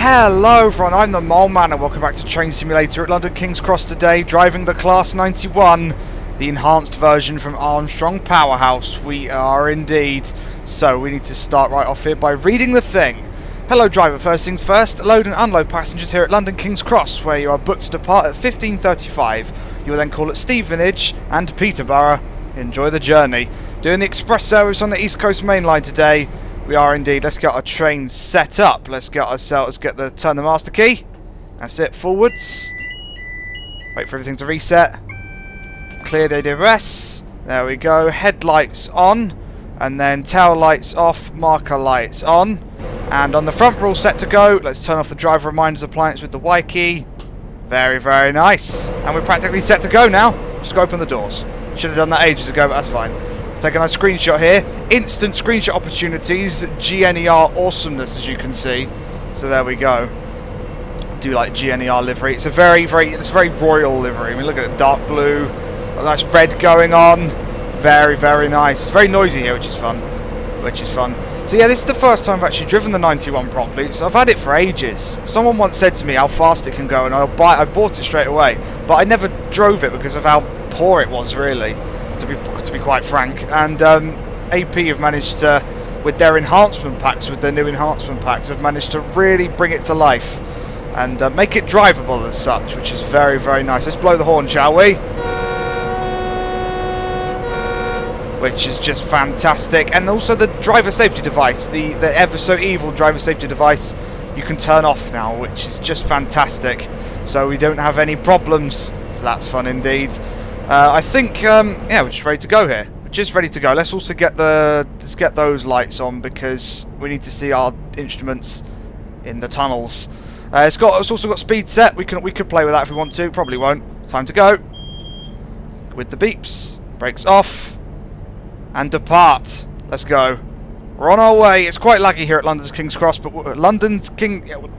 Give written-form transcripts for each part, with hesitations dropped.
Hello everyone, I'm the Mole Man and welcome back to Train Simulator at London King's Cross today, driving the Class 91, the enhanced version from Armstrong Powerhouse. We are indeed. So we need to start right off here by reading the thing. Hello driver, first things first, load and unload passengers here at London King's Cross, where you are booked to depart at 15:35. You will then call at Stevenage and Peterborough. Enjoy the journey. Doing the express service on the East Coast Main Line today. We are indeed. Let's get our train set up. Let's get turn the master key. That's it, forwards. Wait for everything to reset. Clear the DRS. There we go. Headlights on. And then tail lights off, marker lights on. And on the front, we're all set to go. Let's turn off the driver reminders appliance with the Y key. Very, very nice. And we're practically set to go now. Just go open the doors. Should have done that ages ago, but that's fine. Take a nice screenshot here. Instant screenshot opportunities. GNER awesomeness, as you can see. So there we go. Do like GNER livery. It's a very royal livery. I mean, look at it, dark blue. Got a nice red going on. Very, very nice. It's very noisy here, which is fun. So yeah, this is the first time I've actually driven the 91 properly. So I've had it for ages. Someone once said to me how fast it can go, and I bought it straight away. But I never drove it because of how poor it was, really. To be quite frank, and AP have managed to, with their enhancement packs, with their new enhancement packs, have managed to really bring it to life and make it drivable as such, which is very, very nice. Let's blow the horn, shall we? Which is just fantastic, and also the driver safety device, the ever so evil driver safety device, you can turn off now, which is just fantastic. So we don't have any problems. So that's fun indeed. I think, yeah, we're just ready to go here. We're just ready to go. Let's also get those lights on because we need to see our instruments in the tunnels. It's also got speed set. We could play with that if we want to. Probably won't. Time to go. With the beeps, brakes off, and depart. Let's go. We're on our way. It's quite laggy here at London's King's Cross, but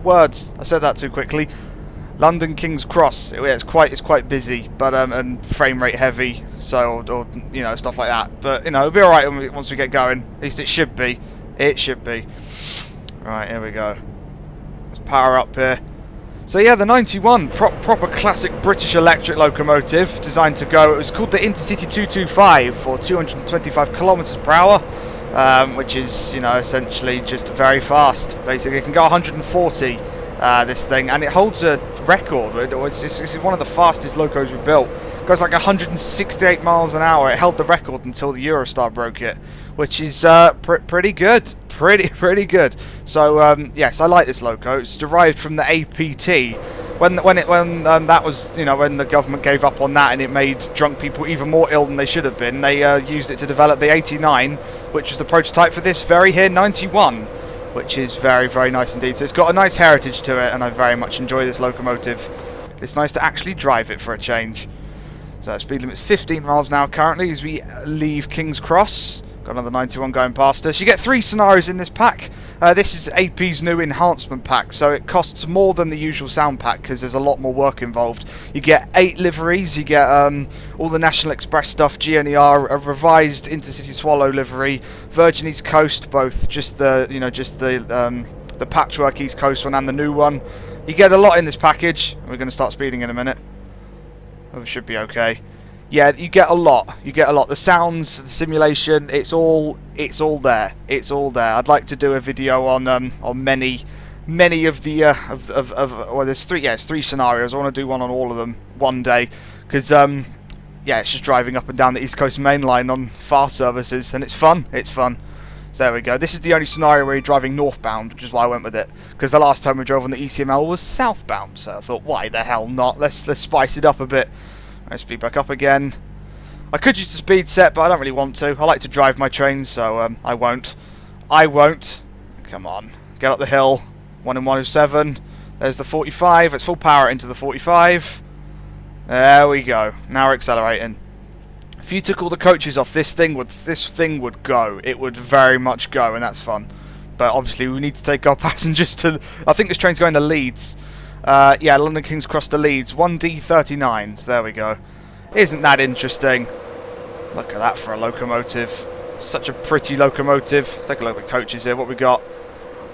words. I said that too quickly. London King's Cross. Yeah, it's quite busy, but and frame rate heavy, so or you know, stuff like that. But you know, it'll be all right once we get going. At least it should be. It should be. Right, here we go. Let's power up here. So yeah, the 91, proper classic British electric locomotive, designed to go. It was called the Intercity 225 for 225 kilometers per hour, which is, you know, essentially just very fast. Basically, it can go 140. This thing, and it holds a record. It's one of the fastest locos we've built. It goes like 168 miles an hour. It held the record until the Eurostar broke it, which is pretty good. Pretty good. So yes, I like this loco. It's derived from the APT. When that was, you know, when the government gave up on that and it made drunk people even more ill than they should have been, they used it to develop the 89, which was the prototype for this very here 91. Which is very, very nice indeed. So it's got a nice heritage to it, and I very much enjoy this locomotive. It's nice to actually drive it for a change. So speed limit's 15 miles an hour currently as we leave King's Cross. Got another 91 going past us. You get 3 scenarios in this pack. This is AP's new enhancement pack, so it costs more than the usual sound pack because there's a lot more work involved. You get 8 liveries. You get all the National Express stuff, GNER, a revised Intercity Swallow livery, Virgin East Coast, both just the patchwork East Coast one and the new one. You get a lot in this package. We're going to start speeding in a minute. Oh, we should be okay. Yeah, you get a lot. The sounds, the simulation, it's all there. It's all there. I'd like to do a video on many of the well, there's 3. Yeah, it's 3 scenarios. I want to do one on all of them one day because yeah, it's just driving up and down the East Coast Main Line on fast services, and it's fun. So there we go. This is the only scenario where you're driving northbound, which is why I went with it. Because the last time we drove on the ECML was southbound, so I thought, why the hell not? Let's spice it up a bit. Let's speed back up again. I could use the speed set, but I don't really want to. I like to drive my trains, so I won't. Come on. Get up the hill. 1 in 107. There's the 45. Let's full power it into the 45. There we go. Now we're accelerating. If you took all the coaches off, this thing would go. It would very much go, and that's fun. But obviously we need to take our passengers to... I think this train's going to Leeds. Yeah, London King's Cross to Leeds. 1D39s. There we go. Isn't that interesting? Look at that for a locomotive. Such a pretty locomotive. Let's take a look at the coaches here. What we got?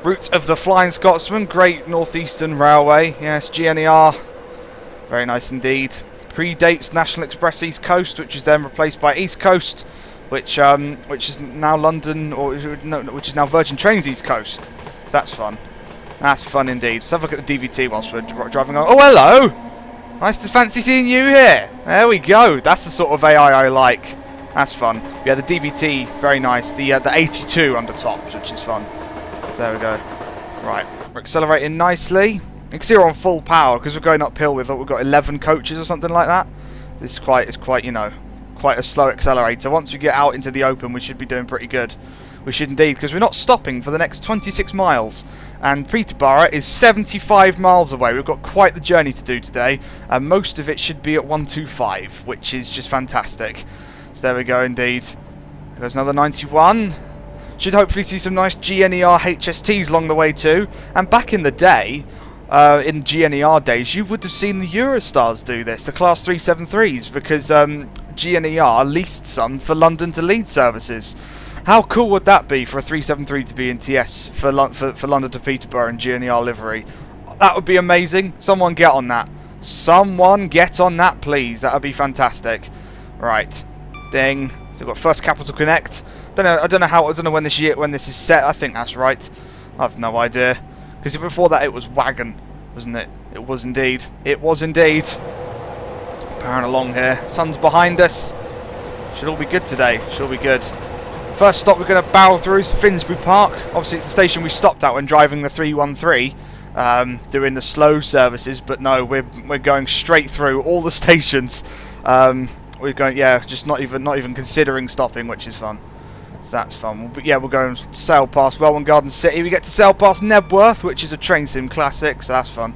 Route of the Flying Scotsman, Great Northeastern Railway. Yes, GNER. Very nice indeed. Predates National Express East Coast, which is then replaced by East Coast, which is now London, or no, which is now Virgin Trains East Coast. So that's fun. That's fun indeed. Let's have a look at the DVT whilst we're driving on. Oh, hello! Nice to fancy seeing you here. There we go. That's the sort of AI I like. That's fun. Yeah, the DVT, very nice. The 82 under tops, which is fun. So there we go. Right, we're accelerating nicely. You can see we're on full power because we're going uphill with, we've got 11 coaches or something like that. This is quite, you know, quite a slow accelerator. Once we get out into the open, we should be doing pretty good. We should indeed, because we're not stopping for the next 26 miles. And Peterborough is 75 miles away. We've got quite the journey to do today. And most of it should be at 125, which is just fantastic. So there we go indeed. There's another 91. Should hopefully see some nice GNER HSTs along the way too. And back in the day, in GNER days, you would have seen the Eurostars do this, the Class 373s, because GNER leased some for London to Leeds services. How cool would that be for a 373 to be in TS for London to Peterborough and GNER livery? That would be amazing. Someone get on that. Someone get on that, please. That would be fantastic. Right. Ding. So we've got First Capital Connect. I don't know when this is set. I think that's right. I have no idea. Because before that it was Wagon, wasn't it? It was indeed. It was indeed. Powering along here. Sun's behind us. Should all be good today. Should all be good. First stop we're going to barrel through is Finsbury Park. Obviously it's the station we stopped at when driving the 313, doing the slow services. But no, we're going straight through all the stations. We're going, yeah, just not even considering stopping, which is fun. So that's fun. But yeah, we're going to sail past Welwyn Garden City. We get to sail past Nebworth, which is a train sim classic. So that's fun.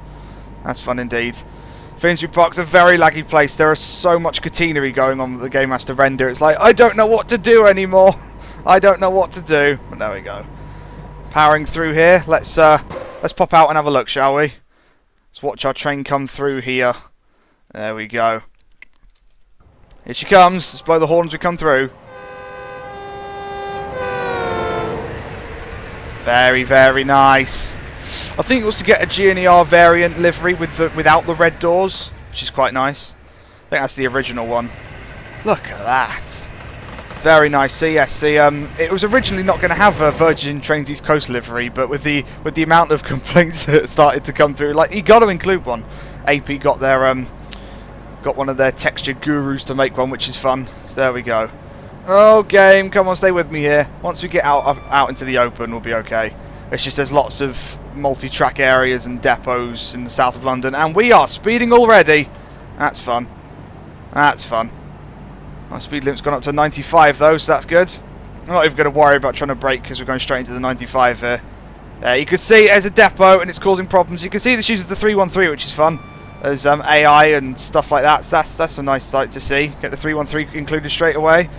That's fun indeed. Finsbury Park's a very laggy place. There is so much catenary going on with the Game Master render. It's like, I don't know what to do anymore. I don't know what to do. But there we go. Powering through here. Let's pop out and have a look, shall we? Let's watch our train come through here. There we go. Here she comes. Let's blow the horns as we come through. Very, very nice. I think you also get a GNER variant livery without the red doors, which is quite nice. I think that's the original one. Look at that. Very nice. So yes, it was originally not going to have a Virgin Trains East Coast livery, but with the amount of complaints that started to come through, like, you got to include one. AP got one of their texture gurus to make one, which is fun. So there we go. Oh, game, come on, stay with me here. Once we get out into the open, we'll be okay. It's just there's lots of multi-track areas and depots in the south of London, and we are speeding already. That's fun. That's fun. My speed limit's gone up to 95 though, so that's good. I'm not even going to worry about trying to brake because we're going straight into the 95 here. You can see there's a depot and it's causing problems. You can see this uses the 313, which is fun. There's AI and stuff like that. So that's a nice sight to see. Get the 313 included straight away.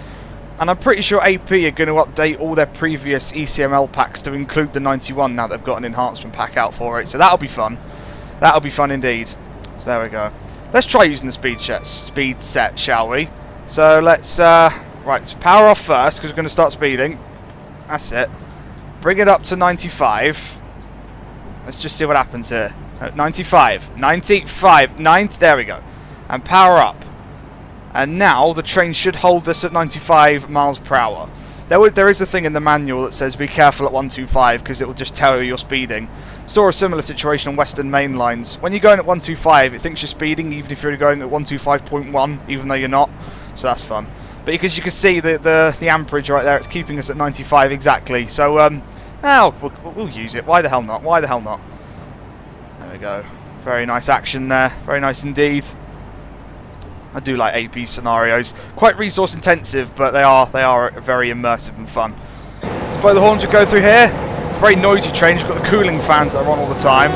And I'm pretty sure AP are going to update all their previous ECML packs to include the 91 now they've got an enhancement pack out for it. So that'll be fun. That'll be fun indeed. So there we go. Let's try using the speed set, shall we? So let's, right, so power off first because we're going to start speeding. That's it. Bring it up to 95. Let's just see what happens here. 95, 95, 90, there we go. And power up. And now the train should hold us at 95 miles per hour. There is a thing in the manual that says be careful at 125 because it will just tell you you're speeding. Saw a similar situation on Western Main Lines. When you're going at 125, it thinks you're speeding even if you're going at 125.1, even though you're not. So that's fun. But because you can see the amperage right there, it's keeping us at 95 exactly. So we'll use it. Why the hell not? Why the hell not? There we go. Very nice action there. Very nice indeed. I do like AP scenarios. Quite resource intensive, but they are very immersive and fun. Let's blow the horns we go through here. It's a very noisy train. It's got the cooling fans that are on all the time.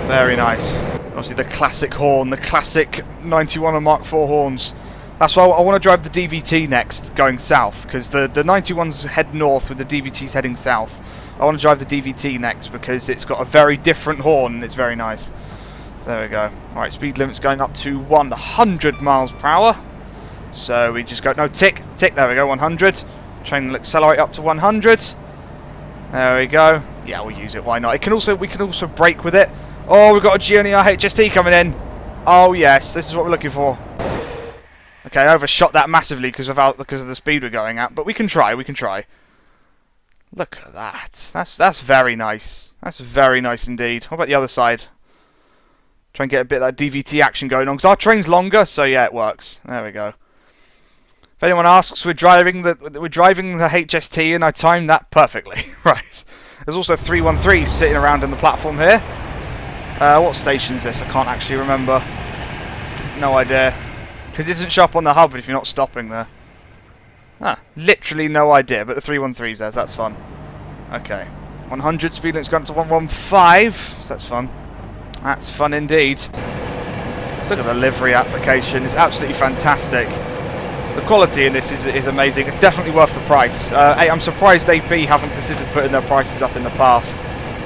Very nice. Obviously the classic horn, the classic 91 and Mark IV horns. That's why I want to drive the DVT next, going south, because the 91s head north with the DVTs heading south. I want to drive the DVT next because it's got a very different horn and it's very nice. There we go. Alright, speed limit's going up to 100 miles per hour. So we just go, no, tick, there we go, 100. Train will accelerate up to 100. There we go. Yeah, we'll use it. Why not? We can also brake with it. Oh, we've got a GNER HST coming in. Oh yes, this is what we're looking for. Okay, I overshot that massively because of the speed we're going at, but we can try. We can try. Look at that. That's very nice. That's very nice indeed. What about the other side? Try and get a bit of that DVT action going on because our train's longer, so yeah, it works. There we go. If anyone asks, we're driving the HST, and I timed that perfectly. Right. There's also 313s sitting around in the platform here. What station is this? I can't actually remember. No idea. Because it doesn't show up on the hub if you're not stopping there. Ah, literally no idea, but the 313's there, so that's fun. Okay. 100 speed limit's gone to 115, so that's fun. That's fun indeed. Look at the livery application, it's absolutely fantastic. The quality in this is amazing. It's definitely worth the price. I'm surprised AP haven't considered putting their prices up in the past,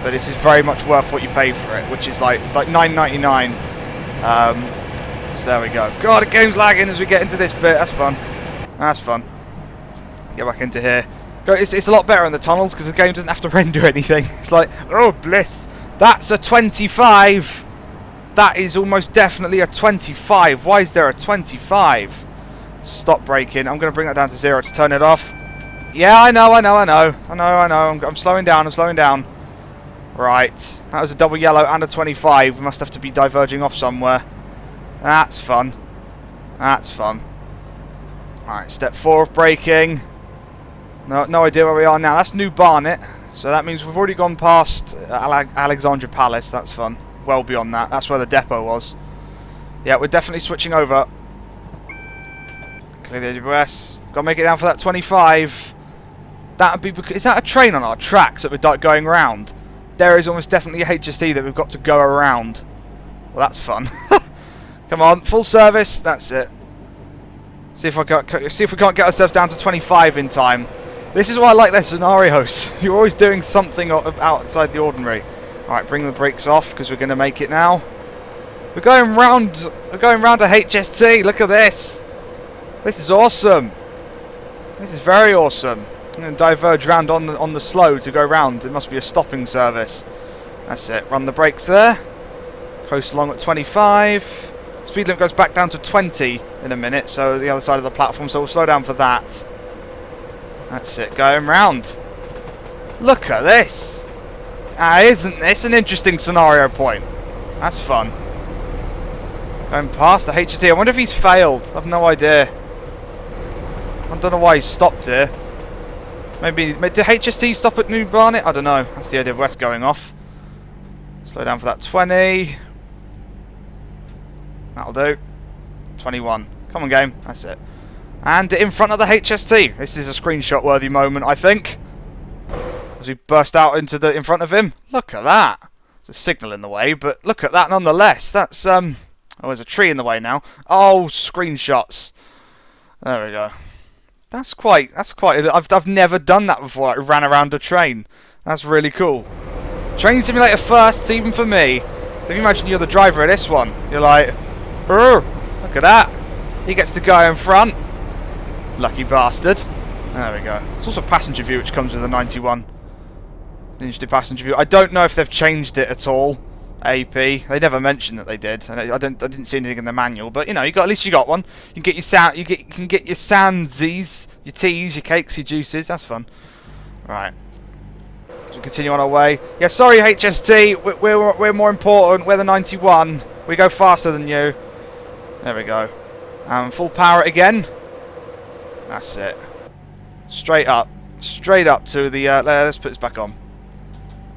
but this is very much worth what you pay for it, which is like, it's like $9.99. So there we go. God, the game's lagging as we get into this bit. That's fun. That's fun. Get back into here. It's a lot better in the tunnels because the game doesn't have to render anything. It's like, oh bliss. That's a 25. That is almost definitely a 25. Why is there a 25? Stop braking. I'm going to bring that down to 0 to turn it off. Yeah, I know. I'm slowing down. I'm slowing down. Right. That was a double yellow and a 25. We must have to be diverging off somewhere. That's fun. That's fun. Alright, step 4 of braking. No idea where we are now. That's New Barnet. So that means we've already gone past Alexandra Palace. That's fun. Well beyond that. That's where the depot was. Yeah, we're definitely switching over. Clear the AWS. Got to make it down for that 25. That would be because... Is that a train on our tracks that we're going around? There is almost definitely a HST that we've got to go around. Well, that's fun. Come on, full service. That's it. See if we can't get ourselves down to 25 in time. This is why I like their scenarios. You're always doing something outside the ordinary. All right, bring the brakes off because we're going to make it now. We're going round. We're going round a HST. Look at this. This is awesome. This is very awesome. I'm going to diverge round on the slow to go round. It must be a stopping service. That's it. Run the brakes there. Coast along at 25. Speed limit goes back down to 20 in a minute, so the other side of the platform, so we'll slow down for that. That's it, going round. Look at this. Isn't this an interesting scenario point? That's fun. Going past the HT. I wonder if he's failed. I have no idea. I don't know why he stopped here. Maybe did HST stop at New Barnet? I don't know. That's the idea of West going off. Slow down for that 20. That'll do. 21. Come on, game. That's it. And in front of the HST. This is a screenshot-worthy moment, I think. As we burst out into in front of him. Look at that. There's a signal in the way, but look at that nonetheless. That's oh, there's a tree in the way now. Oh, screenshots. There we go. That's quite. I've never done that before. I ran around a train. That's really cool. Train simulator firsts, even for me. So if you imagine you're the driver of this one, you're like, look at that. He gets to go in front. Lucky bastard. There we go. It's also passenger view, which comes with a 91. An interesting passenger view. I don't know if they've changed it at all. AP. They never mentioned that they did. I didn't see anything in the manual, but you know, at least you got one. You can get your sound. You can get your sandsies, your teas, your cakes, your juices. That's fun. Right. So we continue on our way. Yeah, sorry HST. We're more important. We're the 91. We go faster than you. There we go. Full power again. That's it. Straight up to the. Let's put this back on.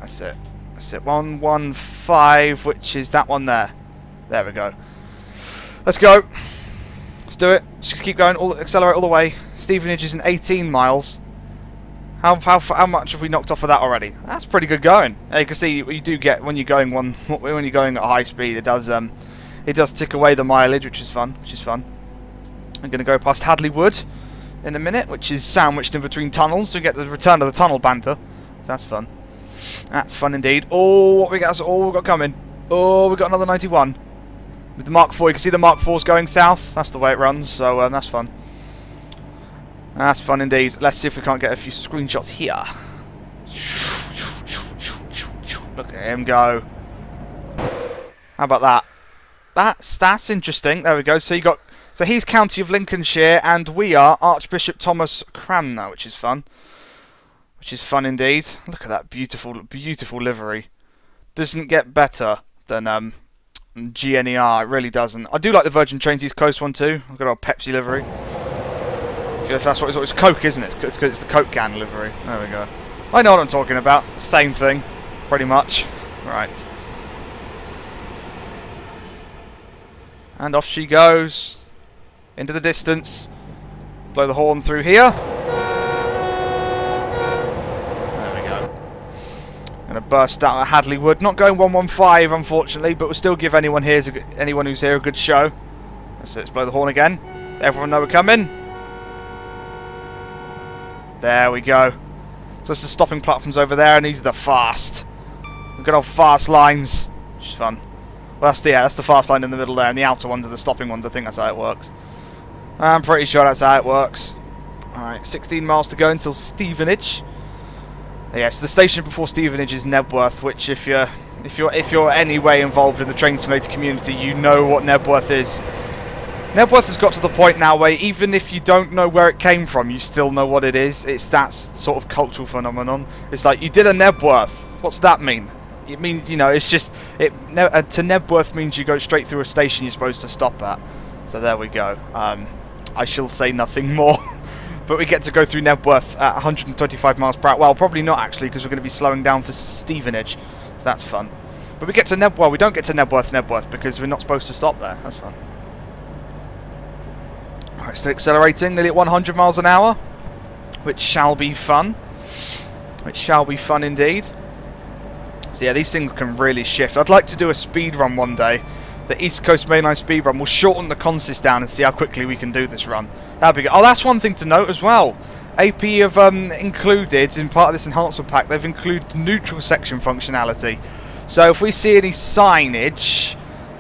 That's it. That's it. 115, which is that one there. There we go. Let's go. Let's do it. Just keep going. Accelerate all the way. Stevenage is in 18 miles. How much have we knocked off of that already? That's pretty good going. You can see you do get when you're going at high speed. It does tick away the mileage, which is fun. I'm going to go past Hadley Wood in a minute, which is sandwiched in between tunnels, so we get the return of the tunnel banter. So that's fun. That's fun indeed. Oh, what we got? Oh, we got coming. Oh, we got another 91 with the Mark IV. You can see the Mark IV's going south. That's the way it runs. So that's fun. That's fun indeed. Let's see if we can't get a few screenshots here. Look at him go. How about that? That's interesting. There we go. So so he's County of Lincolnshire, and we are Archbishop Thomas Cranmer, which is fun. Which is fun indeed. Look at that beautiful, beautiful livery. Doesn't get better than GNER. It really doesn't. I do like the Virgin Trains East Coast one too. I've got our Pepsi livery. If that's what it's Coke, isn't it? It's the Coke can livery. There we go. I know what I'm talking about. Same thing, pretty much. Right. And off she goes. Into the distance. Blow the horn through here. There we go. Gonna burst out at Hadley Wood. Not going 115, unfortunately, but we'll still give anyone who's here a good show. Let's blow the horn again. Everyone know we're coming. There we go. So that's the stopping platforms over there, and these are the fast. Good old fast lines, which is fun. Well, that's the fast line in the middle there, and the outer ones are the stopping ones. I think that's how it works. I'm pretty sure that's how it works. Alright, 16 miles to go until Stevenage. Yes, the station before Stevenage is Nebworth, which if you're any way involved in the train simulator community, you know what Nebworth is. Nebworth has got to the point now where even if you don't know where it came from, you still know what it is. It's that sort of cultural phenomenon. It's like, you did a Nebworth. What's that mean? It means, you know, it's just... to Nebworth means you go straight through a station you're supposed to stop at. So there we go. I shall say nothing more. But we get to go through Nebworth at 125 miles per hour. Well, probably not actually, because we're going to be slowing down for Stevenage. So that's fun. But we get to Nebworth. Well, we don't get to Nebworth because we're not supposed to stop there. That's fun. Alright, still accelerating, nearly at 100 miles an hour, which shall be fun. Which shall be fun indeed. So yeah, these things can really shift. I'd like to do a speed run one day. The East Coast Mainline speed run. We'll shorten the consist down and see how quickly we can do this run. That'd be good. Oh, that's one thing to note as well. AP have included, in part of this enhancement pack, they've included neutral section functionality. So if we see any signage...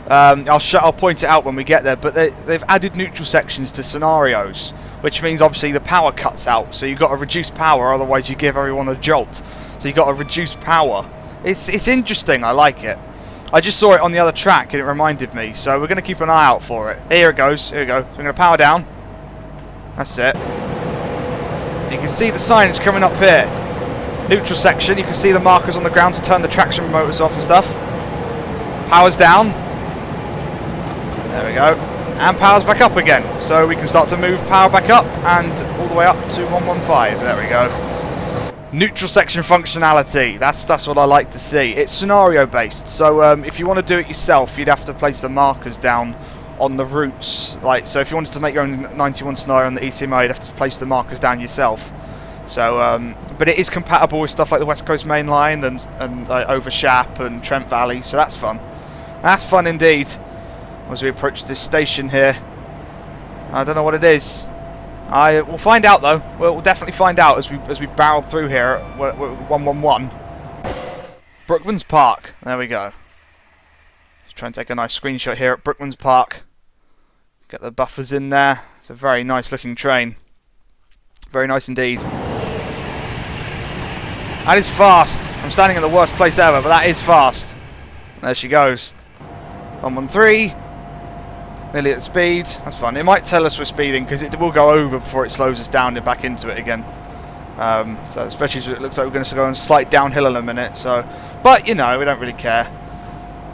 I'll point it out when we get there, but they've added neutral sections to scenarios, which means obviously the power cuts out, so you've got to reduce power, otherwise you give everyone a jolt. So you've got to reduce power. It's interesting, I like it. I just saw it on the other track and it reminded me, so we're going to keep an eye out for it. Here it goes, here we go. So I'm going to power down. That's it. You can see the signage coming up here. Neutral section, you can see the markers on the ground to turn the traction motors off and stuff. Power's down. There we go. And power's back up again. So we can start to move power back up and all the way up to 115. There we go. Neutral section functionality. That's what I like to see. It's scenario based. So if you want to do it yourself, you'd have to place the markers down on the routes. Like, so if you wanted to make your own 91 scenario on the ECMO, you'd have to place the markers down yourself. So, but it is compatible with stuff like the West Coast Main Line and over Shap and Trent Valley. So that's fun. That's fun indeed. As we approach this station here, I don't know what it is. We'll find out though. We'll definitely find out as we barrel through here at 111. Brookman's Park. There we go. Let's try and take a nice screenshot here at Brookman's Park. Get the buffers in there. It's a very nice looking train. Very nice indeed. That is fast. I'm standing in the worst place ever, but that is fast. There she goes. 113. Nearly at speed. That's fun. It might tell us we're speeding because it will go over before it slows us down and back into it again. So especially as it looks like we're going to go on a slight downhill in a minute. So, but you know, we don't really care.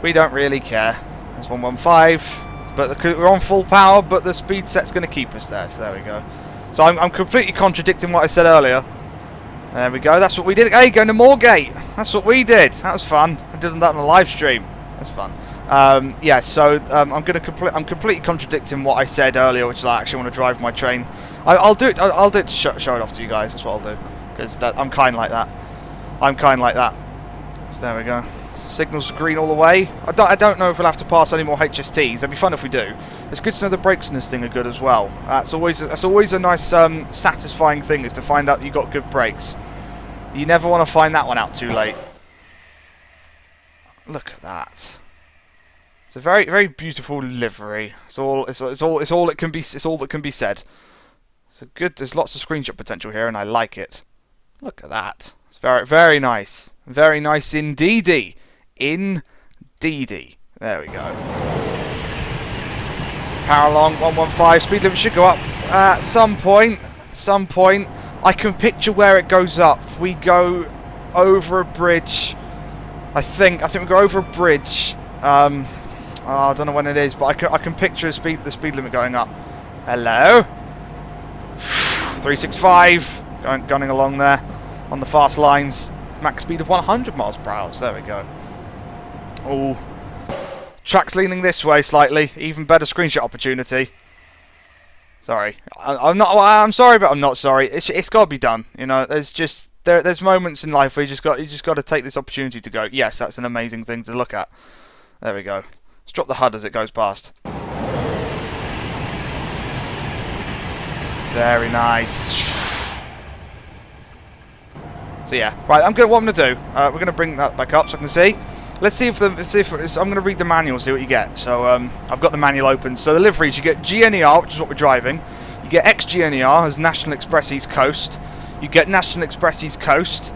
We don't really care. There's 115. But we're on full power, but the speed set's going to keep us there. So there we go. So I'm completely contradicting what I said earlier. There we go. That's what we did. Hey, going to Moorgate. That's what we did. That was fun. I did that on a live stream. That's fun. Yeah, so I'm completely contradicting what I said earlier, which is I actually want to drive my train. I'll do it. I'll do it to show it off to you guys. That's what I'll do, because I'm kind like that. I'm kind like that. So there we go. Signals green all the way. I don't know if we'll have to pass any more HSTs. It'd be fun if we do. It's good to know the brakes in this thing are good as well. That's always a nice satisfying thing, is to find out that you got good brakes. You never want to find that one out too late. Look at that. It's a very, very beautiful livery. It's all that can be said. It's a good. There's lots of screenshot potential here, and I like it. Look at that. It's very, very nice. Very nice indeedy. Indeedy. There we go. Power along, 115. Speed limit should go up at some point. I can picture where it goes up. We go over a bridge. I think we go over a bridge. I don't know when it is, but I can picture the speed limit going up. Hello? 365. Gunning along there on the fast lines. Max speed of 100 miles per hour. So there we go. Oh. Track's leaning this way slightly. Even better screenshot opportunity. Sorry. I'm sorry, but I'm not sorry. It's got to be done. You know, there's moments in life where you just got to take this opportunity to go, yes, that's an amazing thing to look at. There we go. Let's drop the HUD as it goes past. Very nice. So yeah, right. What I'm gonna do. We're gonna bring that back up so I can see. Let's see if I'm going to read the manual, see what you get. So I've got the manual open. So the liveries, you get GNER, which is what we're driving. You get ex-GNER as National Express East Coast. You get National Express East Coast,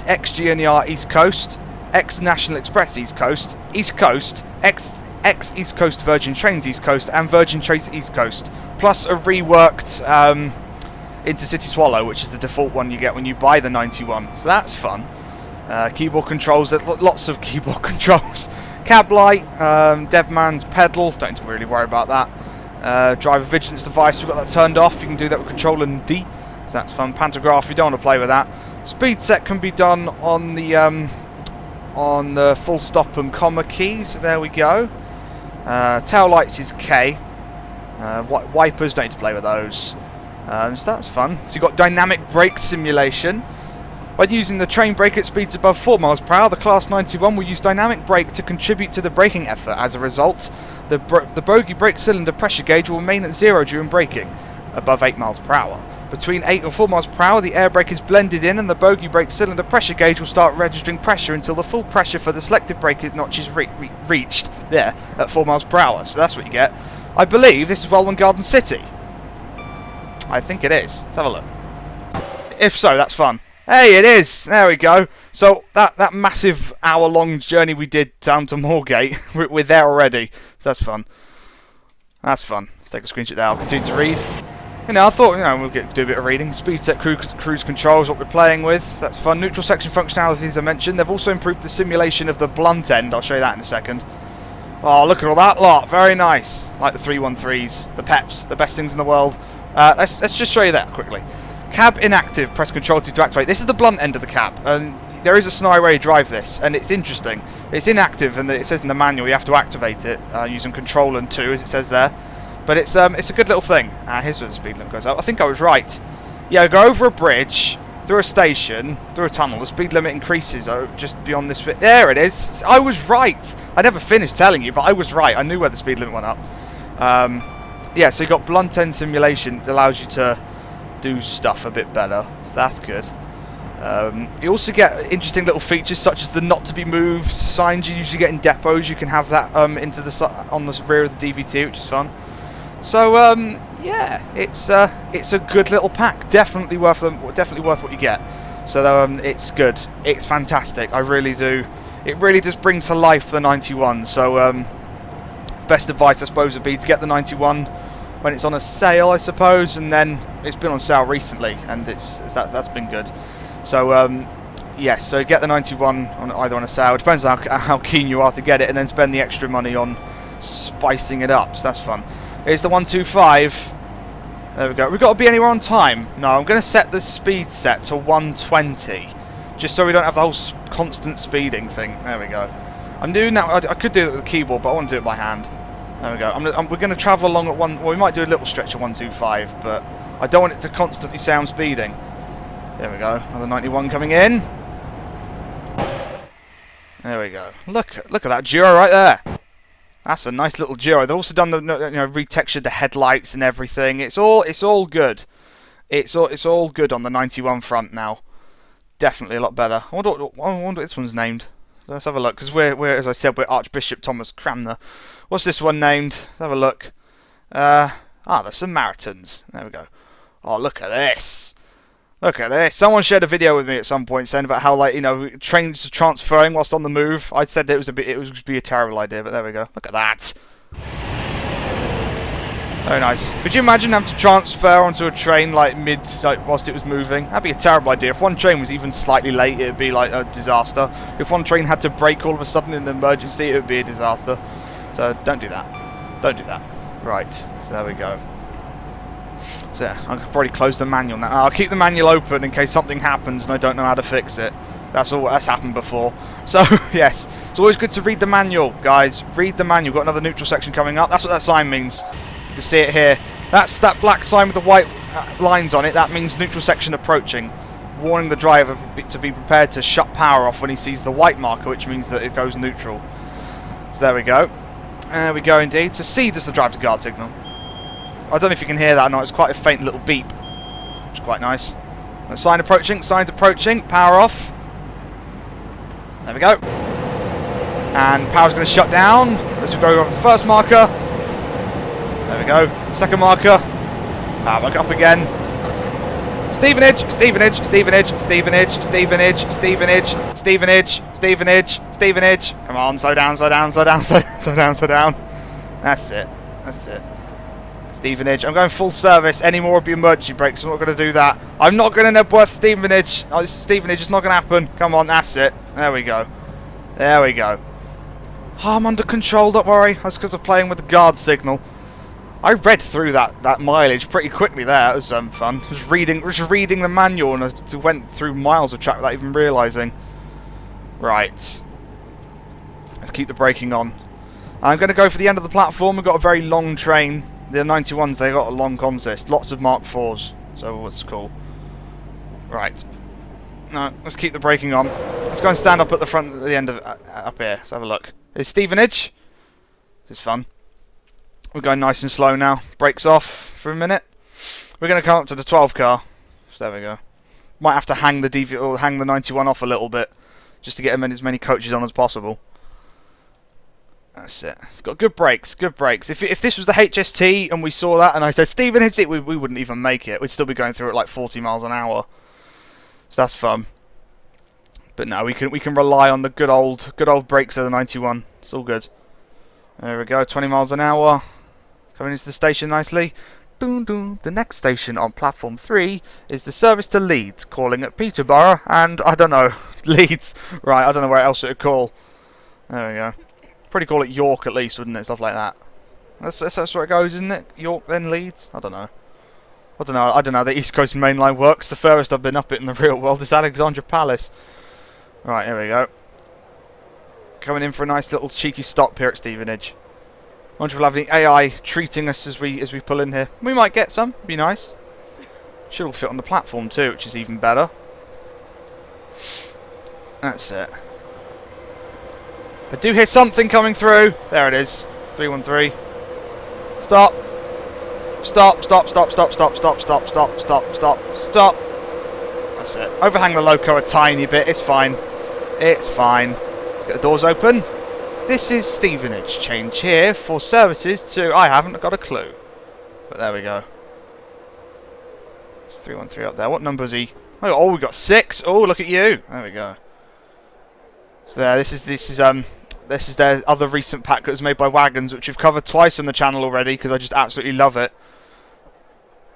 ex-GNER East Coast, ex-National Express East Coast, ex-East Coast Virgin Trains East Coast, and Virgin Trains East Coast. Plus a reworked Intercity Swallow, which is the default one you get when you buy the 91. So that's fun. Keyboard controls, there's lots of keyboard controls. Cab light, dead man's pedal, don't need to really worry about that. Driver vigilance device, we've got that turned off. You can do that with Control and D, so that's fun. Pantograph, you don't want to play with that. Speed set can be done on the full stop and comma keys. So there we go. Tail lights is K. Wipers, don't need to play with those. So that's fun. So you've got dynamic brake simulation. When using the train brake at speeds above 4 miles per hour, the Class 91 will use dynamic brake to contribute to the braking effort. As a result, the bogie brake cylinder pressure gauge will remain at 0 during braking, above 8 miles per hour. Between 8 and 4 miles per hour, the air brake is blended in and the bogie brake cylinder pressure gauge will start registering pressure until the full pressure for the selected brake notch is reached there at 4 miles per hour. So that's what you get. I believe this is Welwyn Garden City. I think it is. Let's have a look. If so, that's fun. Hey, it is! There we go. So, that massive hour-long journey we did down to Moorgate, we're there already. So that's fun. That's fun. Let's take a screenshot there. I'll continue to read. You know, I thought, we'll do a bit of reading. Speed set cruise control is what we're playing with. So that's fun. Neutral section functionalities I mentioned. They've also improved the simulation of the blunt end. I'll show you that in a second. Oh, look at all that lot. Very nice. Like the 313s, the Peps, the best things in the world. Let's just show you that quickly. Cab inactive, press Control 2 to activate. This is the blunt end of the cab, and there is a scenario where you drive this, and it's interesting. It's inactive, and it says in the manual you have to activate it using Control and 2, as it says there. But it's a good little thing. Here's where the speed limit goes up. I think I was right. Yeah, go over a bridge, through a station, through a tunnel. The speed limit increases just beyond this bit. There it is. I was right. I never finished telling you, but I was right. I knew where the speed limit went up. Yeah, so you got blunt end simulation that allows you to do stuff a bit better, so that's good. You also get interesting little features such as the not to be moved signs you usually get in depots. You can have that on the rear of the DVT, which is fun. So yeah, it's a good little pack. Definitely worth what you get. So it's good. It's fantastic. I really do. It really does bring to life the 91. So best advice, I suppose, would be to get the 91 when it's on a sale, I suppose, and then it's been on sale recently, and that's been good. So yes, so get the 91 either on a sale. It depends on how keen you are to get it, and then spend the extra money on spicing it up. So that's fun. Here's the 125. There we go. We've got to be anywhere on time. No, I'm going to set the speed set to 120, just so we don't have the whole constant speeding thing. There we go. I'm doing that. I could do it with the keyboard, but I want to do it by hand. There we go. We're going to travel along at well, we might do a little stretch at 125, but I don't want it to constantly sound speeding. There we go. Another 91 coming in. There we go. Look at that Giro right there. That's a nice little Giro. They've also done the retextured the headlights and everything. It's all good. It's all good on the 91 front now. Definitely a lot better. I wonder what this one's named. Let's have a look, because we're as I said, we're Archbishop Thomas Cranmer. What's this one named? Let's have a look. The Samaritans. There we go. Oh, look at this. Look at this. Someone shared a video with me at some point saying about how, like, you know, trains are transferring whilst on the move. I said that it would be a terrible idea, but there we go. Look at that. Very nice. Could you imagine having to transfer onto a train like whilst it was moving? That'd be a terrible idea. If one train was even slightly late, it'd be like a disaster. If one train had to brake all of a sudden in an emergency, it would be a disaster. So don't do that. Don't do that. Right. So there we go. So I could probably close the manual now. I'll keep the manual open in case something happens and I don't know how to fix it. That's happened before. So yes, it's always good to read the manual, guys. Read the manual. Got another neutral section coming up. That's what that sign means. You see it here. That's that black sign with the white lines on it. That means neutral section approaching, warning the driver to be prepared to shut power off when he sees the white marker, which means that it goes neutral. So there we go. There we go indeed. So C does the drive to guard signal. I don't know if you can hear that or not. It's quite a faint little beep, which is quite nice. The sign approaching. Sign's approaching. Power off. There we go. And power's going to shut down as we go over the first marker. There we go. Second marker. Power back up again. Stevenage, Stevenage, Stevenage, Stevenage, Stevenage, Stevenage, Stevenage, Stevenage, Stevenage. Come on, slow down, slow down, slow down, slow down, slow down. That's it. That's it. Stevenage. I'm going full service. Any more would be emergency brakes. I'm not going to do that. I'm not going to Nebworth Stevenage. Oh, this is Stevenage. It's not going to happen. Come on, that's it. There we go. There we go. Oh, I'm under control. Don't worry. That's because I'm playing with the guard signal. I read through that mileage pretty quickly there. It was fun. Just reading the manual and I went through miles of track without even realising. Right. Let's keep the braking on. I'm going to go for the end of the platform. We've got a very long train. The 91s, they got a long consist. Lots of Mark 4s. So that's cool. Right. No, let's keep the braking on. Let's go and stand up at the front, at the end of up here. Let's have a look. It's Stevenage. This is fun. We're going nice and slow now. Brakes off for a minute. We're going to come up to the 12 car. So there we go. Might have to hang the 91 off a little bit, just to get as many coaches on as possible. That's it. It's got good brakes, good brakes. If this was the HST and we saw that and I said Stevenage, we wouldn't even make it. We'd still be going through it like 40 miles an hour. So that's fun. But no, we can rely on the good old brakes of the 91. It's all good. There we go. 20 miles an hour. Coming into the station nicely. Dun, dun. The next station on platform 3 is the service to Leeds, calling at Peterborough and I don't know, Leeds. Right, I don't know where else it would call. There we go. Probably call it York at least, wouldn't it? Stuff like that. That's where it goes, isn't it? York then Leeds? I don't know. I don't know. The East Coast Main Line works. The furthest I've been up it in the real world is Alexandra Palace. Right, here we go. Coming in for a nice little cheeky stop here at Stevenage. I wonder if we'll have the AI treating us as we pull in here. We might get some. Be nice. Should all fit on the platform too, which is even better. That's it. I do hear something coming through. There it is. 313. Stop. Stop, stop, stop, stop, stop, stop, stop, stop, stop, stop, stop. That's it. Overhang the loco a tiny bit. It's fine. It's fine. Let's get the doors open. This is Stevenage. Change here for services to... I haven't got a clue. But there we go. It's 313 up there. What number is he? Oh, we got 6. Oh, look at you. There we go. So there, this is their other recent pack that was made by Wagons, which we've covered twice on the channel already because I just absolutely love it.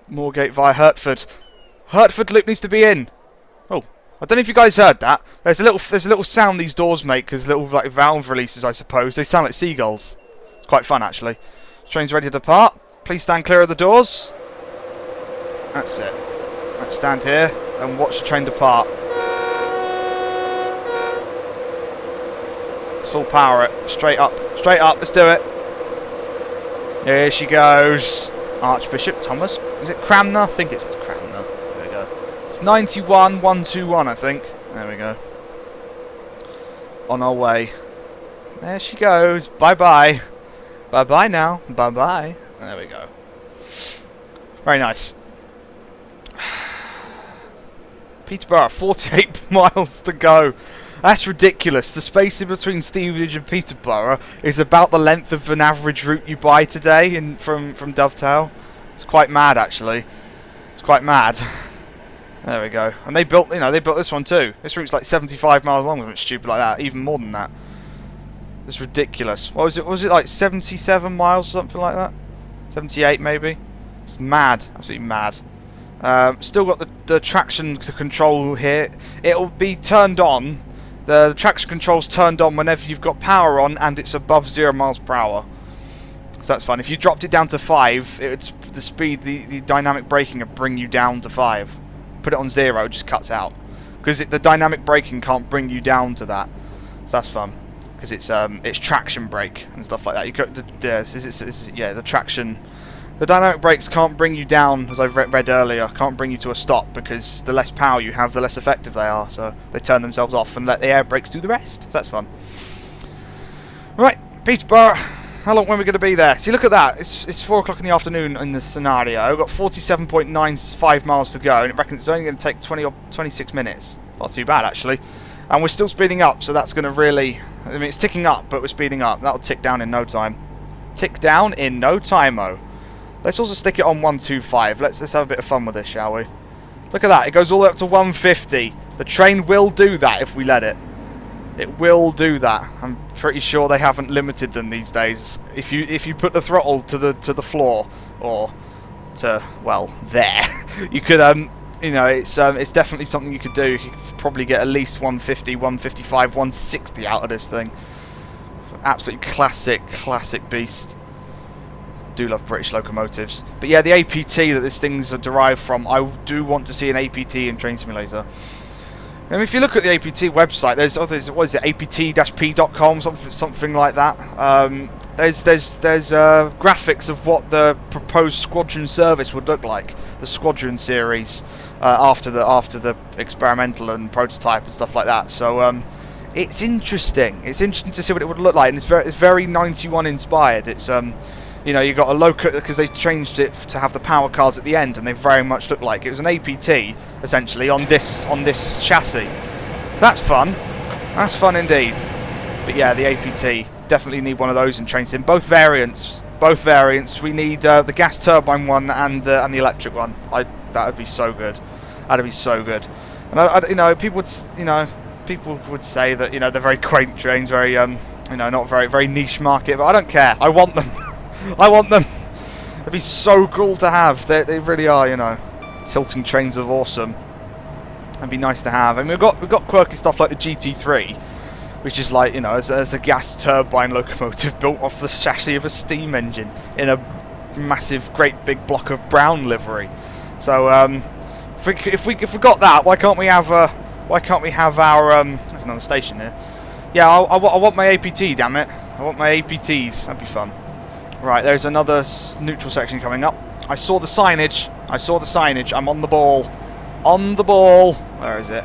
Moorgate via Hertford. Hertford loop needs to be in. Oh, I don't know if you guys heard that. There's a little sound these doors make because little like valve releases, I suppose. They sound like seagulls. It's quite fun actually. Train's ready to depart. Please stand clear of the doors. That's it. Let's stand here and watch the train depart. Let's full power it. Straight up. Straight up. Let's do it. Here she goes. Archbishop Thomas. Is it Cranmer? I think it says Cranmer. There we go. It's 91,121, I think. There we go. On our way. There she goes. Bye-bye. Bye-bye now. Bye-bye. There we go. Very nice. Peterborough, 48 miles to go. That's ridiculous. The space in between Stevenage and Peterborough is about the length of an average route you buy today from Dovetail. It's quite mad, actually. It's quite mad. There we go. And they built, they built this one too. This route's like 75 miles long, something stupid like that. Even more than that. It's ridiculous. What was it? Was it like 77 miles or something like that? 78 maybe? It's mad. Absolutely mad. Still got the traction control here. It'll be turned on. The traction control's turned on whenever you've got power on and it's above 0 miles per hour. So that's fun. If you dropped it down to 5, it's the speed, the dynamic braking would bring you down to 5. Put it on 0, it just cuts out. Because the dynamic braking can't bring you down to that. So that's fun. Because it's traction brake and stuff like that. You got the traction. The dynamic brakes can't bring you down, as I've read earlier, can't bring you to a stop because the less power you have, the less effective they are. So they turn themselves off and let the air brakes do the rest. So that's fun. Right, Peterborough. How long when we're going to be there? See, look at that. It's 4 o'clock in the afternoon in the scenario. We've got 47.95 miles to go, and it reckons it's only going to take 20 or 26 minutes. Not too bad, actually. And we're still speeding up, so that's going to really... I mean, it's ticking up, but we're speeding up. That'll tick down in no time. Tick down in no time-o. Let's also stick it on 125. Let's have a bit of fun with this, shall we? Look at that. It goes all the way up to 150. The train will do that if we let it. It will do that. I'm pretty sure they haven't limited them these days. If you put the throttle to the floor or to, well, there, you could it's definitely something you could do. You could probably get at least 150, 155, 160 out of this thing. Absolutely classic beast. Do love British locomotives. But yeah, the APT that this thing's derived from, I do want to see an APT in Train Simulator. And if you look at the APT website, there's what is it, apt-p.com, something like that. There's graphics of what the proposed squadron service would look like, the squadron series after the experimental and prototype and stuff like that. So it's interesting. It's interesting to see what it would look like, and it's very 91 inspired. It's you got a loco because they changed it to have the power cars at the end, and they very much look like it was an APT essentially on this chassis. So that's fun. That's fun indeed. But yeah, the APT definitely need one of those in Train Sim. Both variants. We need the gas turbine one and the electric one. That would be so good. That'd be so good. And people would say that they're very quaint trains, very not very niche market, but I don't care. I want them. I want them. It'd be so cool to have. They really are, tilting trains of awesome. It'd be nice to have. I mean, we've got quirky stuff like the GT3, which is like, as a gas turbine locomotive built off the chassis of a steam engine in a massive, great big block of brown livery. So, if we got that, why can't we have our there's another station here. Yeah, I want my APT. Damn it! I want my APTs. That'd be fun. Right, there's another neutral section coming up. I saw the signage. I'm on the ball. On the ball. Where is it?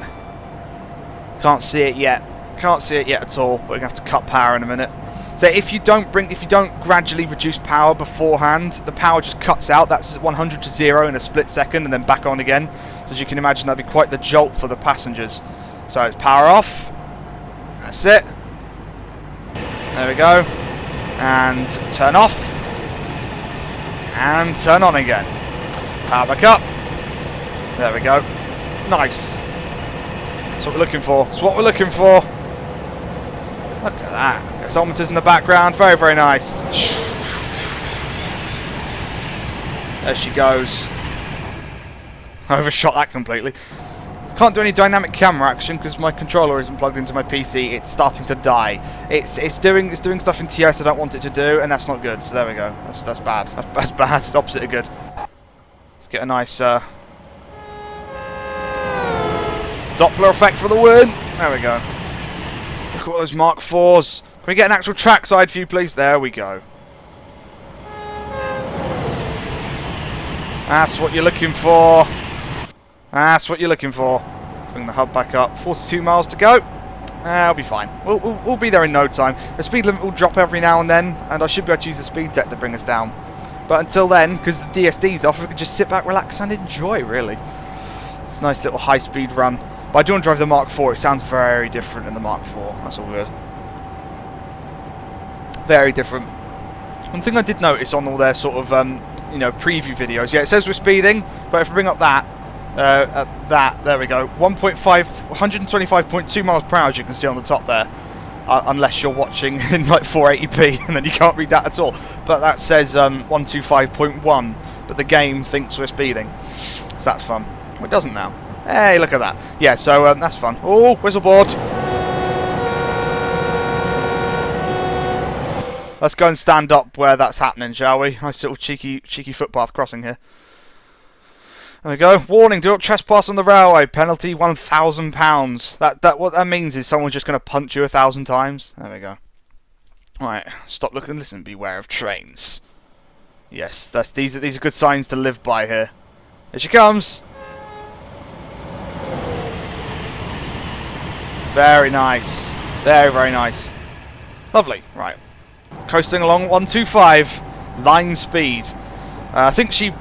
Can't see it yet. At all. We're gonna have to cut power in a minute. So if you don't gradually reduce power beforehand, the power just cuts out. That's 100 to 0 in a split second, and then back on again. So as you can imagine, that'd be quite the jolt for the passengers. So it's power off. That's it. There we go. And turn off. And turn on again. Power back up. There we go. Nice. That's what we're looking for. Look at that. Gasometers in the background. Very, very nice. There she goes. I overshot that completely. Can't do any dynamic camera action because my controller isn't plugged into my PC. It's starting to die. It's doing stuff in TS I don't want it to do, and that's not good. So there we go. That's bad. That's bad. It's opposite of good. Let's get a nice Doppler effect for the win. There we go. Look at all those Mark IVs. Can we get an actual trackside view, please? There we go. That's what you're looking for. Bring the hub back up. 42 miles to go. I'll be fine. We'll be there in no time. The speed limit will drop every now and then, and I should be able to use the speed tech to bring us down. But until then, because the DSD's off, we can just sit back, relax, and enjoy, really. It's a nice little high-speed run. But I do want to drive the Mark IV. It sounds very different than the Mark IV. That's all good. Very different. One thing I did notice on all their sort of, preview videos. Yeah, it says we're speeding, but if we bring up that, There we go. 125.2 miles per hour, as you can see on the top there. Unless you're watching in like 480p, and then you can't read that at all. But that says 125.1, but the game thinks we're speeding. So that's fun. Well, it doesn't now. Hey, look at that. Yeah, so that's fun. Oh, whistle board. Let's go and stand up where that's happening, shall we? Nice little cheeky footpath crossing here. There we go. Warning, do not trespass on the railway. Penalty £1,000. What that means is someone's just going to punch you 1,000 times. There we go. Alright, stop, look and listen. Beware of trains. Yes, these are good signs to live by here. Here she comes. Very nice. Very, very nice. Lovely. Right. Coasting along 125. Line speed. I think she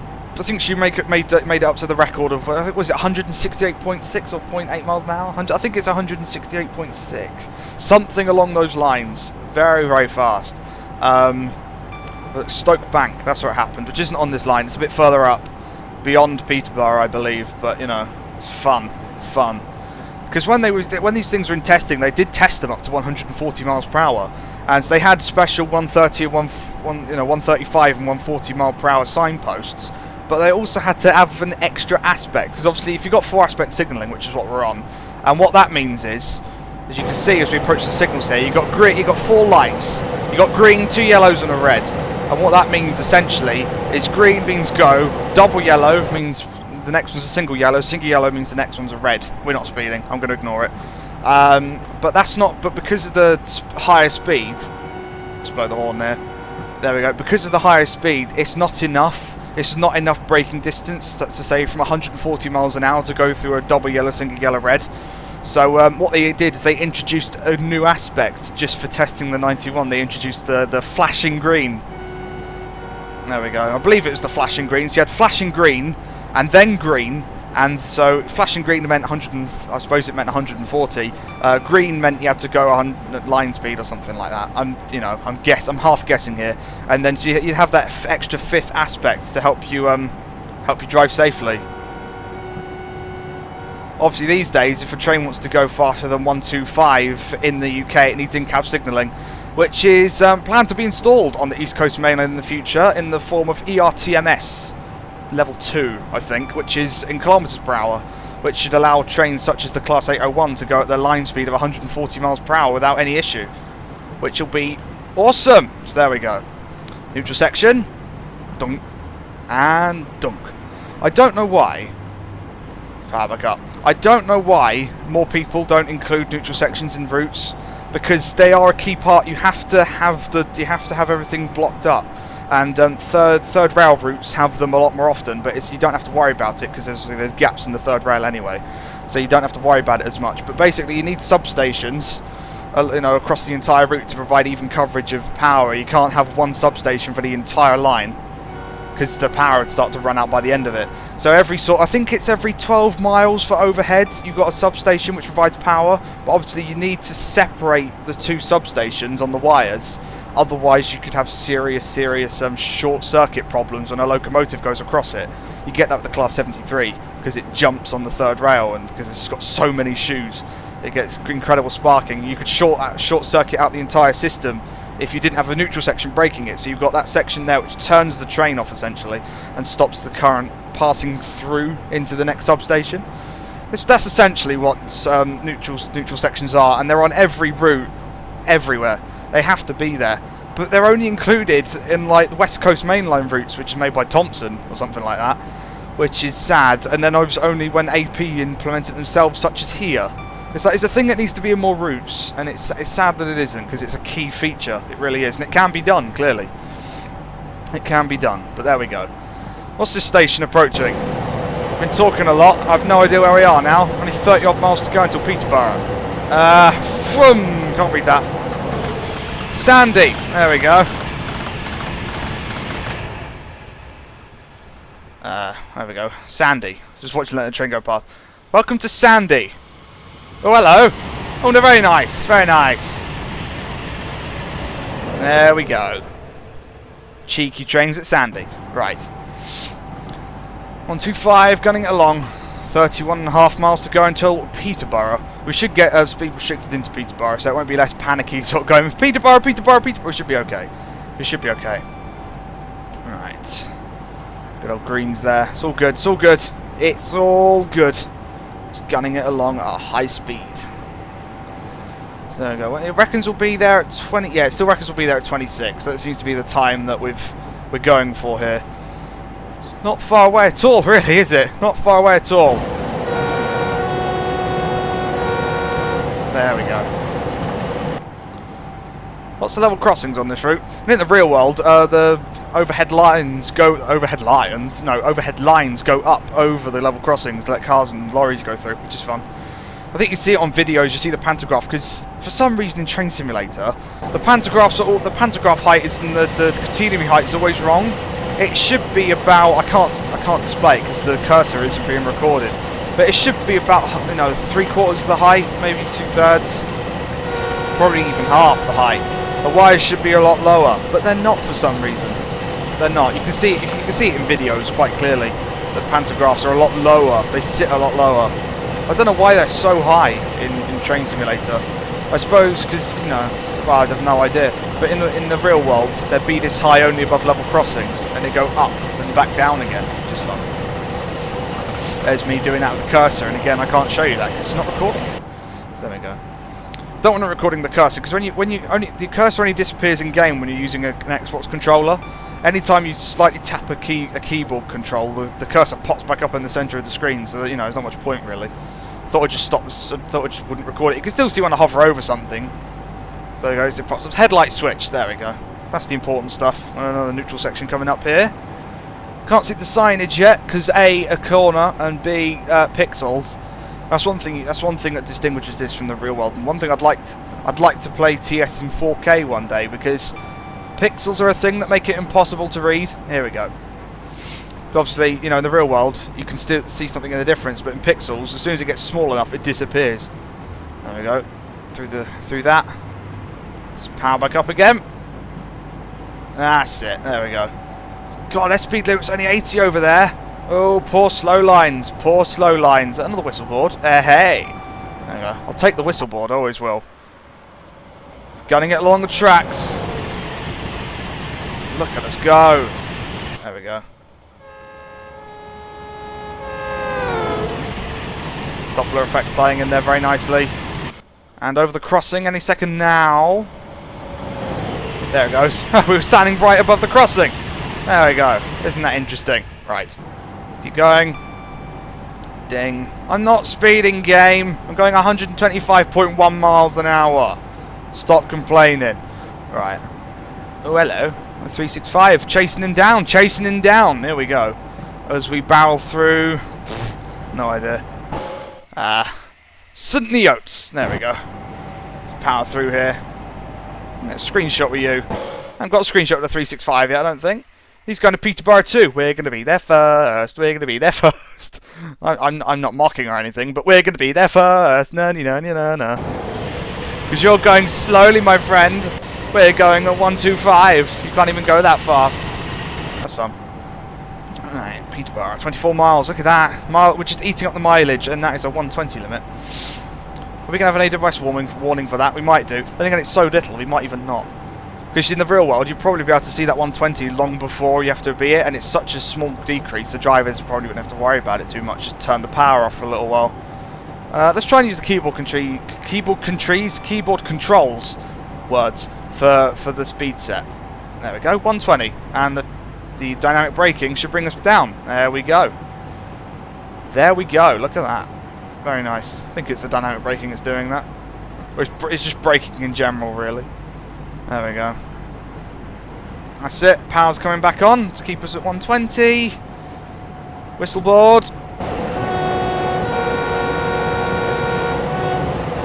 made it up to the record of, I think, was it 168.6 or 0.8 miles an hour? I think it's 168.6. Something along those lines. Very, very fast. But Stoke Bank, that's where it happened, which isn't on this line. It's a bit further up, beyond Peterborough, I believe. But, you know, it's fun. It's fun. Because when these things were in testing, they did test them up to 140 miles per hour. And so they had special 130 and 135 and 140 mile per hour signposts. But they also had to have an extra aspect, because obviously if you've got 4-aspect signalling, which is what we're on, and what that means is, as you can see as we approach the signals here, you've got 4 lights, you've got green, 2 yellows and a red, and what that means essentially is green means go, double yellow means the next one's a single yellow means the next one's a red. We're not speeding, I'm going to ignore it. But because of the higher speed, let's blow the horn there we go, because of the higher speed, it's not enough. It's not enough braking distance to say from 140 miles an hour to go through a double yellow, single yellow, red. So what they did is they introduced a new aspect just for testing the 91. They introduced the flashing green. There we go. I believe it was the flashing green. So you had flashing green and then green. And so flashing green meant 100. I suppose it meant 140. Green meant you had to go 100 line speed or something like that. I'm half guessing here. And then so you have that extra 5th aspect to help you drive safely. Obviously, these days, if a train wants to go faster than 125 in the UK, it needs in-cab signalling, which is planned to be installed on the East Coast mainland in the future in the form of ERTMS. Level 2, I think, which is in kilometres per hour, which should allow trains such as the Class 801 to go at their line speed of 140 miles per hour without any issue, which will be awesome. So there we go. Neutral section, dunk, and dunk. I don't know why. Back up. I don't know why more people don't include neutral sections in routes, because they are a key part. You have to have everything blocked up. And third rail routes have them a lot more often, but you don't have to worry about it because there's gaps in the third rail anyway, so you don't have to worry about it as much. But basically, you need substations, across the entire route to provide even coverage of power. You can't have one substation for the entire line because the power would start to run out by the end of it. So I think it's every 12 miles for overhead, you've got a substation which provides power. But obviously, you need to separate the 2 substations on the wires. Otherwise, you could have serious short circuit problems when a locomotive goes across it. You get that with the Class 73 because it jumps on the third rail, and because it's got so many shoes, it gets incredible sparking. You could short circuit out the entire system if you didn't have a neutral section braking it. So you've got that section there which turns the train off essentially and stops the current passing through into the next substation. That's essentially what neutral sections are, and they're on every route, everywhere. They have to be there, but they're only included in like the West Coast mainline routes, which is made by Thompson or something like that, which is sad. And then only when AP implemented themselves, such as here. It's a thing that needs to be in more routes, and it's sad that it isn't, because it's a key feature. It really is, and it can be done. Clearly, it can be done. But there we go. What's this station approaching? I've been talking a lot. I've no idea where we are now. Only 30 odd miles to go until Peterborough. Can't read that. Sandy, there we go. There we go. Sandy. Just watching letting the train go past. Welcome to Sandy. Oh, hello. Oh, no, very nice. Very nice. There we go. Cheeky trains at Sandy. Right. 125, gunning it along. 31.5 miles to go until Peterborough. We should get speed restricted into Peterborough, so it won't be less panicky sort of going, Peterborough. We should be okay. We should be okay. Right. Good old greens there. It's all good. It's all good. It's all good. Just gunning it along at a high speed. So there we go. Well, it reckons we'll be there at 20. Yeah, it still reckons we'll be there at 26. That seems to be the time that we're going for here. It's not far away at all, really, is it? Not far away at all. There we go. Lots of level crossings on this route. And in the real world, the overhead lines go up over the level crossings to let cars and lorries go through, which is fun. I think you see it on videos. You see the pantograph because for some reason in Train Simulator, the pantograph height is and the catenary height is always wrong. It should be about I can't display it because the cursor isn't being recorded, but it should be about 3/4 of the height, maybe 2/3, probably even half the height. The wires should be a lot lower, but they're not for some reason. They're not. You can see it in videos quite clearly. The pantographs are a lot lower. They sit a lot lower. I don't know why they're so high in Train Simulator. I suppose because well, I have no idea. But in the real world, they'd be this high only above level crossings, and they go up and back down again, which is fun. There's me doing that with the cursor, and again, I can't show you that because it's not recording. So there we go. Don't want to recording the cursor because the cursor only disappears in game when you're using an Xbox controller. Anytime you slightly tap a keyboard control, the cursor pops back up in the centre of the screen, so that, there's not much point really. Thought I'd just stop. Thought I just wouldn't record it. You can still see when I hover over something. So there goes. It pops up. Headlight switch. There we go. That's the important stuff. Another neutral section coming up here. Can't see the signage yet because A corner and B pixels. That's one thing that distinguishes this from the real world. And one thing I'd like to play TS in 4K one day because pixels are a thing that make it impossible to read. Here we go. But obviously, in the real world, you can still see something in the difference, but in pixels, as soon as it gets small enough, it disappears. There we go. Through that. Just power back up again. That's it. There we go. God, their speed limit's only 80 over there. Oh, poor slow lines. Poor slow lines. Another whistle board. Hey. There we go. I'll take the whistle board. I always will. Gunning it along the tracks. Look at us go. There we go. Doppler effect playing in there very nicely. And over the crossing any second now. There it goes. We were standing right above the crossing. There we go. Isn't that interesting? Right. Keep going. Ding. I'm not speeding, game. I'm going 125.1 miles an hour. Stop complaining. Right. Oh, hello. 365. Chasing him down. Chasing him down. There we go. As we barrel through. No idea. St. Neots. There we go. Let's power through here. Let's screenshot with you. I haven't got a screenshot of the 365 yet, I don't think. He's going to Peterborough too. We're going to be there first. We're going to be there first. I'm not mocking or anything, but we're going to be there first. No. Because you're going slowly, my friend. We're going at 125. You can't even go that fast. That's fun. Alright, Peterborough. 24 miles. Look at that. We're just eating up the mileage, and that is a 120 limit. Are we going to have an AWS warning for that? We might do. Then again, it's so little, we might even not. Because in the real world, you'd probably be able to see that 120 long before you have to be it, and it's such a small decrease, the drivers probably wouldn't have to worry about it too much. Just turn the power off for a little while. Let's try and use the keyboard controls words for the speed set. There we go, 120, and the dynamic braking should bring us down. There we go. There we go. Look at that. Very nice. I think it's the dynamic braking that's doing that. Or it's just braking in general, really. There we go. That's it. Power's coming back on to keep us at 120. Whistleboard.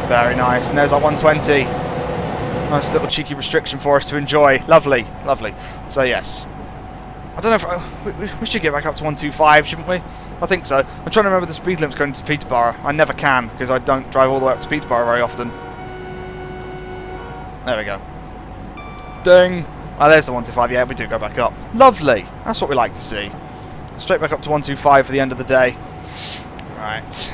Very nice. And there's our 120. Nice little cheeky restriction for us to enjoy. Lovely. Lovely. So, yes. I don't know if we should get back up to 125, shouldn't we? I think so. I'm trying to remember the speed limits going to Peterborough. I never can because I don't drive all the way up to Peterborough very often. There we go. Ding. Oh, there's the 125. Yeah, we do go back up. Lovely. That's what we like to see. Straight back up to 125 for the end of the day. Right.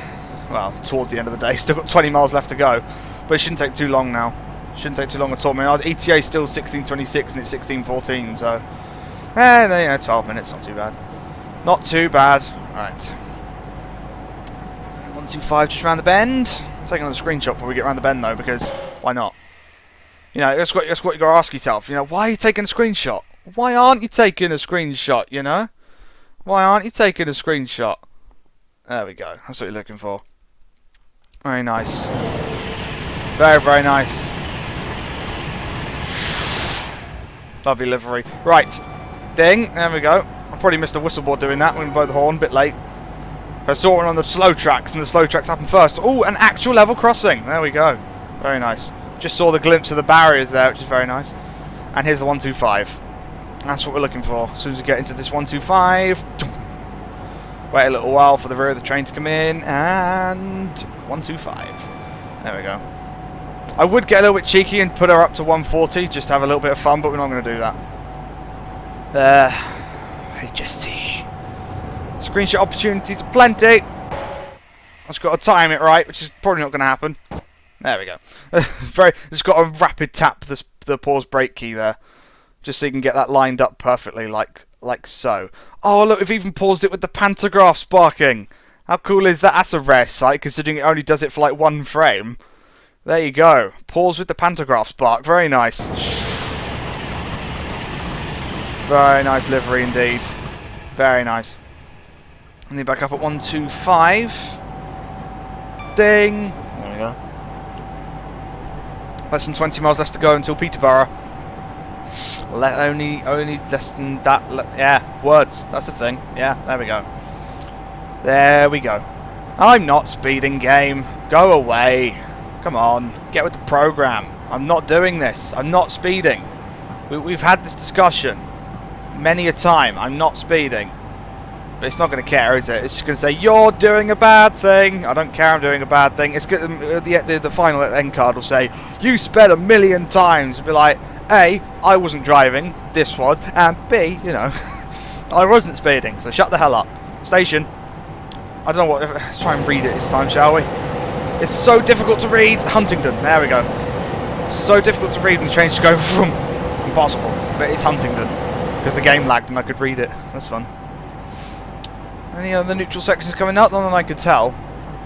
Well, towards the end of the day. Still got 20 miles left to go. But it shouldn't take too long now. Shouldn't take too long at all. I mean, our ETA is still 16:26 and it's 16:14, so... yeah, 12 minutes, not too bad. Not too bad. Right. 125 just round the bend. I'm taking another screenshot before we get around the bend, though, because why not? You know, that's what you got to ask yourself. You know, why are you taking a screenshot? Why aren't you taking a screenshot, you know? Why aren't you taking a screenshot? There we go. That's what you're looking for. Very nice. Very, very nice. Lovely livery. Right. Ding. There we go. I probably missed a whistleboard doing that. I'm going to blow the horn. A bit late. I saw it on the slow tracks, and the slow tracks happened first. Oh, an actual level crossing. There we go. Very nice. Just saw the glimpse of the barriers there, which is very nice. And here's the 125. That's what we're looking for. As soon as we get into this 125, wait a little while for the rear of the train to come in, and 125. There we go. I would get a little bit cheeky and put her up to 140, just to have a little bit of fun, but we're not going to do that. HST. Screenshot opportunities plenty. I've just got to time it right, which is probably not going to happen. There we go. Just got to rapid tap the pause brake key there, just so you can get that lined up perfectly, like so. Oh look, we've even paused it with the pantograph sparking. How cool is that? That's a rare sight, considering it only does it for like one frame. There you go. Pause with the pantograph spark. Very nice. Very nice livery indeed. Very nice. And then back up at 125. Ding. There we go. Less than 20 miles less to go until Peterborough. Only less than that. Yeah, words. That's the thing. Yeah, there we go. There we go. I'm not speeding, game. Go away. Come on. Get with the program. I'm not doing this. I'm not speeding. We've had this discussion many a time. I'm not speeding. But it's not going to care, is it? It's just going to say, you're doing a bad thing. I don't care I'm doing a bad thing. It's the final end card will say, you sped 1,000,000 times. It'll be like, A, I wasn't driving. This was. And B, you know, I wasn't speeding. So shut the hell up. Station. I don't know what. Let's try and read it this time, shall we? It's so difficult to read. Huntingdon. There we go. So difficult to read and the train just go vroom. Impossible. But it's Huntingdon. Because the game lagged and I could read it. That's fun. Any other neutral sections coming up? None that I could tell.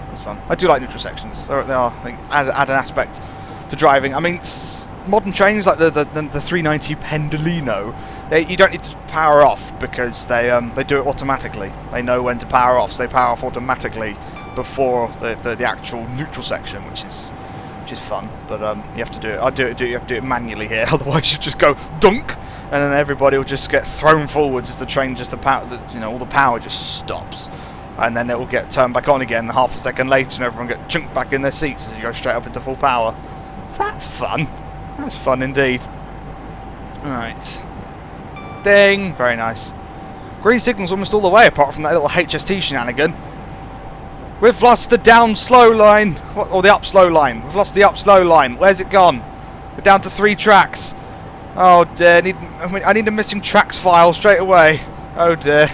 That's fun. I do like neutral sections. They are. They add an aspect to driving. I mean, modern trains like the 390 Pendolino, you don't need to power off because they do it automatically. They know when to power off, so they power off automatically before the actual neutral section, which is fun. But you have to do it. You have to do it manually here. Otherwise, you just go dunk, and then everybody will just get thrown forwards as the train all the power just stops, and then it will get turned back on again half a second later, and everyone get chunked back in their seats as you go straight up into full power. So that's fun. That's fun indeed. Alright. Ding! Very nice. Green signal's almost all the way, apart from that little HST shenanigan. We've lost the down slow line. Or the up slow line. We've lost the up slow line. Where's it gone? We're down to 3 tracks. Oh dear. I need a missing tracks file straight away. Oh dear.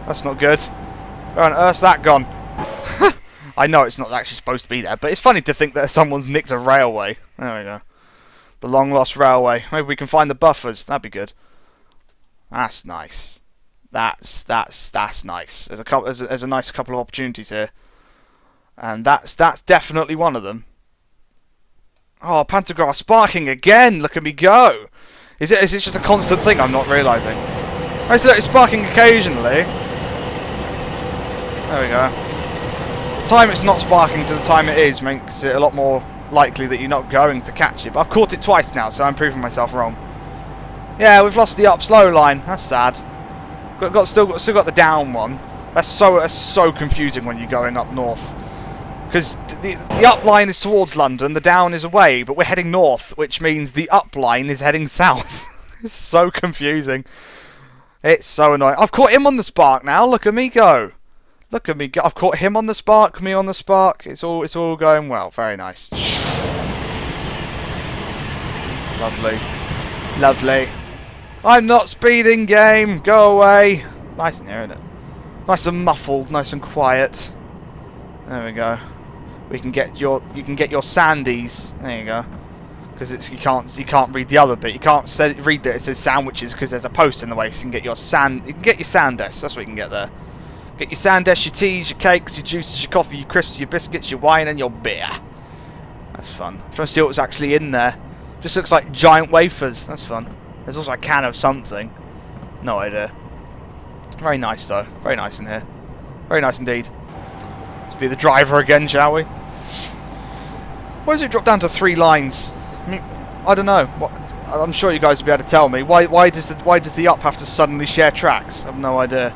That's not good. Where on earth's that gone? I know it's not actually supposed to be there, but it's funny to think that someone's nicked a railway. There we go. The long lost railway. Maybe we can find the buffers. That'd be good. That's nice. That's nice. There's a nice couple of opportunities here, and that's definitely one of them. Oh, pantograph sparking again! Look at me go! Is it just a constant thing? I'm not realising. I see that it's sparking occasionally. There we go. The time it's not sparking to the time it is makes it a lot more likely that you're not going to catch it. But I've caught it twice now, so I'm proving myself wrong. Yeah, we've lost the up slow line. That's sad. Still got the down one. That's so confusing when you're going up north. Because the up line is towards London, the down is away, but we're heading north, which means the up line is heading south. It's so confusing. It's so annoying. I've caught him on the spark now. Look at me go. Look at me go. I've caught him on the spark, me on the spark. It's all going well. Very nice. Lovely. Lovely. I'm not speeding, game. Go away. Nice in here, isn't it? Nice and muffled, nice and quiet. There we go. You can get your sandies. There you go. Because you can't read the other bit. You can't read that it says sandwiches because there's a post in the way. So you can get your sandes. That's what you can get there. Get your sandes, your teas, your cakes, your juices, your coffee, your crisps, your biscuits, your wine, and your beer. That's fun. I'm trying to see what's actually in there. Just looks like giant wafers. That's fun. There's also a can of something. No idea. Very nice though. Very nice in here. Very nice indeed. Let's be the driver again, shall we? Why does it drop down to 3 lines? I mean, I don't know. I'm sure you guys will be able to tell me. Why does the up have to suddenly share tracks? I have no idea.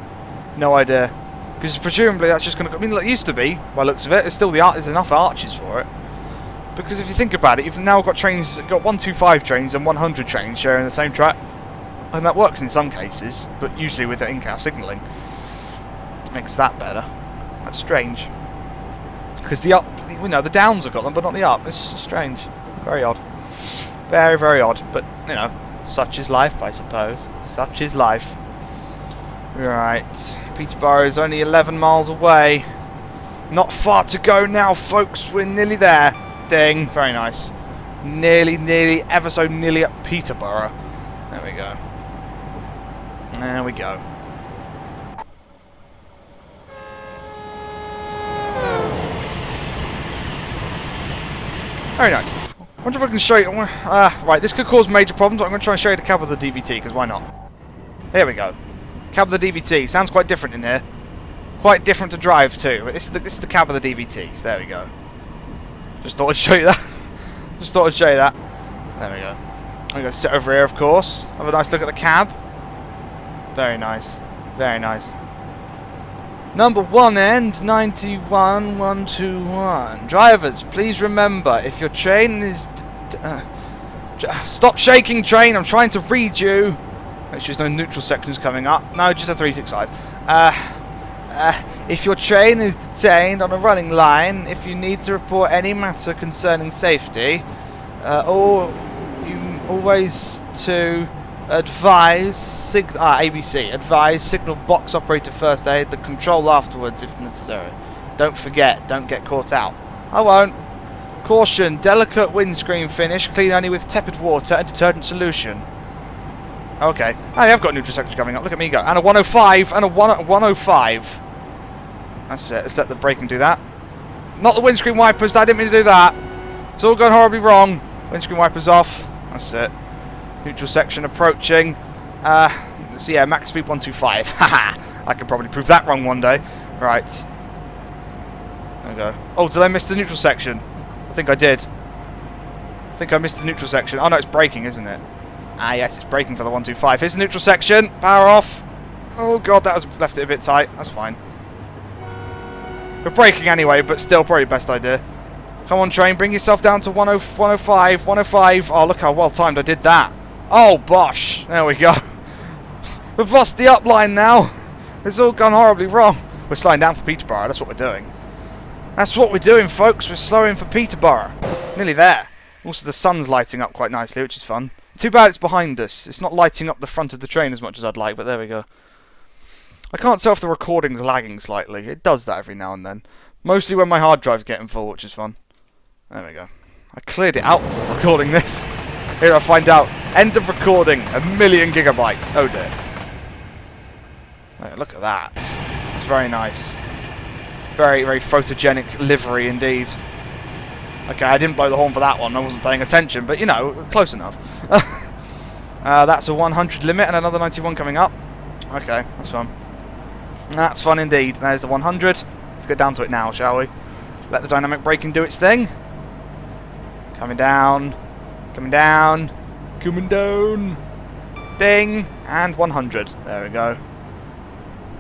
No idea. Because presumably that's just going to. I mean, it used to be, by the looks of it. It's still there's enough arches for it. Because if you think about it, you've now got 125 trains and 100 trains sharing the same track, and that works in some cases, but usually with the in-cab signalling, makes that better. That's strange. Because the up, the downs have got them, but not the up. It's strange. Very odd. Very, very odd. But, such is life, I suppose. Such is life. Right. Peterborough is only 11 miles away. Not far to go now, folks. We're nearly there. Ding. Very nice. Nearly, ever so nearly at Peterborough. There we go. There we go. Very nice. I wonder if I can show you. Right, this could cause major problems, but I'm going to try and show you the cab of the DVT, because why not? Here we go. Cab of the DVT. Sounds quite different in here. Quite different to drive too. But this is the cab of the DVTs. There we go. Just thought I'd show you that. Just thought I'd show you that. There we go. I'm going to sit over here, of course. Have a nice look at the cab. Very nice. Very nice. Number 1 end, 91121. Drivers, please remember, if your train is... stop shaking, train. I'm trying to read you. Make sure there's no neutral sections coming up. No, just a 365. If your train is detained on a running line, if you need to report any matter concerning safety, or you always to advise ABC, advise signal box operator first aid, the control afterwards if necessary. Don't forget, don't get caught out. I won't. Caution, delicate windscreen finish, clean only with tepid water and detergent solution. Okay. I have got neutral section coming up. Look at me go. And a 105 and a 105. That's it. Let's let the braking do that. Not the windscreen wipers. I didn't mean to do that. It's all going horribly wrong. Windscreen wipers off. That's it. Neutral section approaching. Let's see. Yeah, max speed 125. Haha. I can probably prove that wrong one day. Right. There we go. Oh, did I miss the neutral section? I think I did. I think I missed the neutral section. Oh no, it's braking, isn't it? Ah yes, it's braking for the 125. Here's the neutral section. Power off. Oh god, that was left it a bit tight. That's fine. We're braking anyway, but still probably best idea. Come on, train, bring yourself down to 105, 105. Oh, look how well timed I did that. Oh, bosh. There we go. We've lost the upline now. It's all gone horribly wrong. We're slowing down for Peterborough. That's what we're doing. That's what we're doing, folks. We're slowing for Peterborough. Nearly there. Also, the sun's lighting up quite nicely, which is fun. Too bad it's behind us. It's not lighting up the front of the train as much as I'd like, but there we go. I can't tell if the recording's lagging slightly. It does that every now and then. Mostly when my hard drive's getting full, which is fun. There we go. I cleared it out before recording this. Here I find out. End of recording. 1,000,000 gigabytes. Oh dear. Right, look at that. It's very nice. Very, very photogenic livery indeed. Okay, I didn't blow the horn for that one. I wasn't paying attention, but you know, close enough. That's a 100 limit and another 91 coming up. Okay, that's fun. That's fun indeed. There's the 100. Let's get down to it now, shall we? Let the dynamic braking do its thing. Coming down. Coming down. Coming down. Ding. And 100. There we go.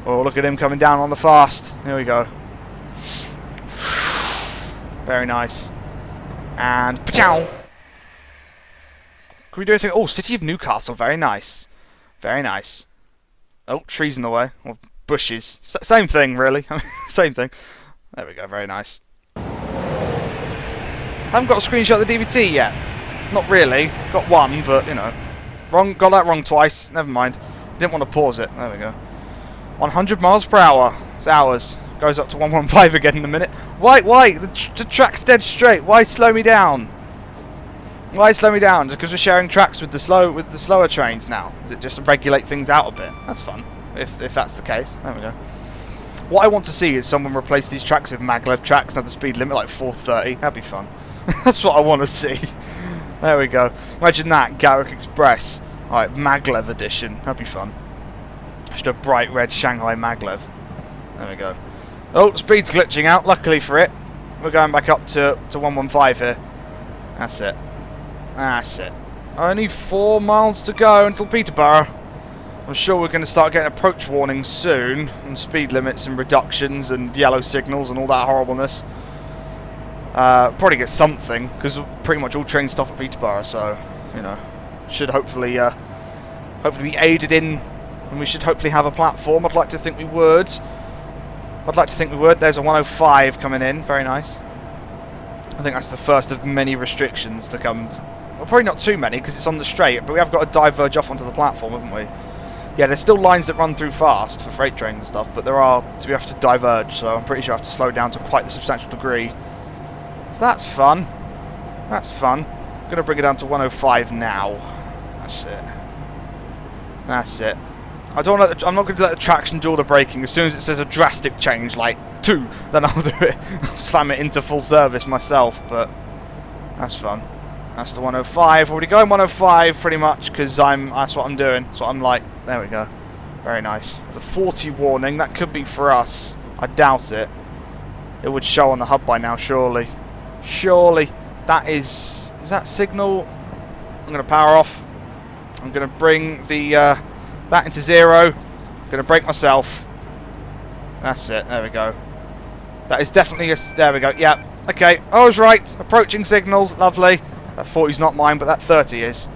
Oh, look at him coming down on the fast. Here we go. Very nice. And pachow. Can we do anything? Oh, City of Newcastle. Very nice. Very nice. Oh, trees in the way. Or bushes. Same thing, really. Same thing. There we go. Very nice. Haven't got a screenshot of the DVT yet. Not really. Got one, but, you know. Got that wrong twice. Never mind. Didn't want to pause it. There we go. 100 miles per hour. It's ours. Goes up to 115 again in a minute. Why? The track's dead straight. Why slow me down? Why slow me down? Just because we're sharing tracks with the slower trains now? Is it just to regulate things out a bit? That's fun. If that's the case. There we go. What I want to see is someone replace these tracks with maglev tracks and have the speed limit like 430. That'd be fun. That's what I want to see. There we go. Imagine that, Garrick Express. Alright, maglev edition. That'd be fun. Just a bright red Shanghai maglev. There we go. Oh, speed's glitching out. Luckily for it, we're going back up to 115 here. That's it. That's it. Only 4 miles to go until Peterborough. I'm sure we're going to start getting approach warnings soon, and speed limits and reductions and yellow signals and all that horribleness. Probably get something, because pretty much all trains stop at Peterborough, so, you know, should hopefully be aided in, and we should hopefully have a platform. I'd like to think we would. There's a 105 coming in. Very nice. I think that's the first of many restrictions to come. Well, probably not too many, because it's on the straight, but we have got to diverge off onto the platform, haven't we? Yeah, there's still lines that run through fast for freight trains and stuff, but so we have to diverge, so I'm pretty sure I have to slow down to quite a substantial degree. So that's fun. That's fun. I'm going to bring it down to 105 now. That's it. That's it. I'm not going to let the traction do all the braking. As soon as it says a drastic change, like 2, then I'll do it. I'll slam it into full service myself, but that's fun. That's the 105. Already going 105 pretty much, because that's what I'm doing. That's what I'm like. There we go. Very nice. There's a 40 warning. That could be for us. I doubt it. It would show on the hub by now, surely. Surely. That is that signal? I'm going to power off. I'm going to bring the that into 0. I'm going to brake myself. That's it. There we go. That is definitely there we go. Yep. Okay. I was right. Approaching signals. Lovely. That 40's not mine, but that 30 is.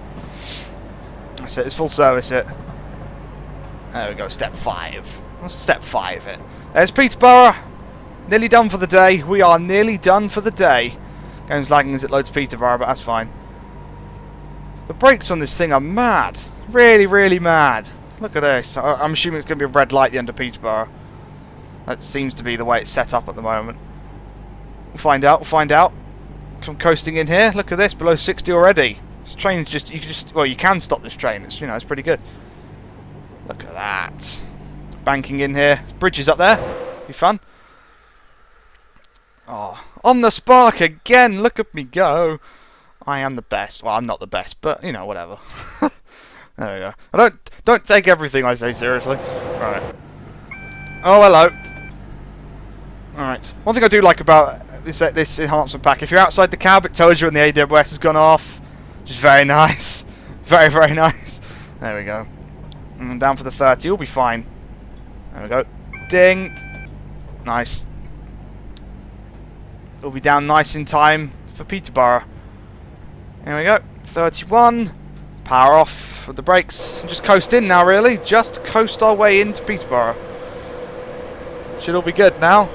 That's it. It's full service it. There we go. Step 5. What's step 5 it? There's Peterborough. Nearly done for the day. We are nearly done for the day. Game's lagging as it loads Peterborough, but that's fine. The brakes on this thing are mad. Really, really mad. Look at this. I'm assuming it's going to be a red light at the end of Peterborough. That seems to be the way it's set up at the moment. We'll find out. We'll find out. I'm coasting in here. Look at this. Below 60 already. This train's you can stop this train. It's, it's pretty good. Look at that. Banking in here. There's bridges up there. Be fun. Oh, on the spark again. Look at me go. I am the best. Well, I'm not the best, but whatever. There we go. I don't take everything I say seriously. Right. Oh, hello. Alright. One thing I do like about this enhancement pack, if you're outside the cab, it tells you when the AWS has gone off. Which is very nice. Very, very nice. There we go. And down for the 30. We'll be fine. There we go. Ding. Nice. We'll be down nice in time for Peterborough. There we go. 31. Power off with the brakes. And just coast in now, really. Just coast our way into Peterborough. Should all be good now.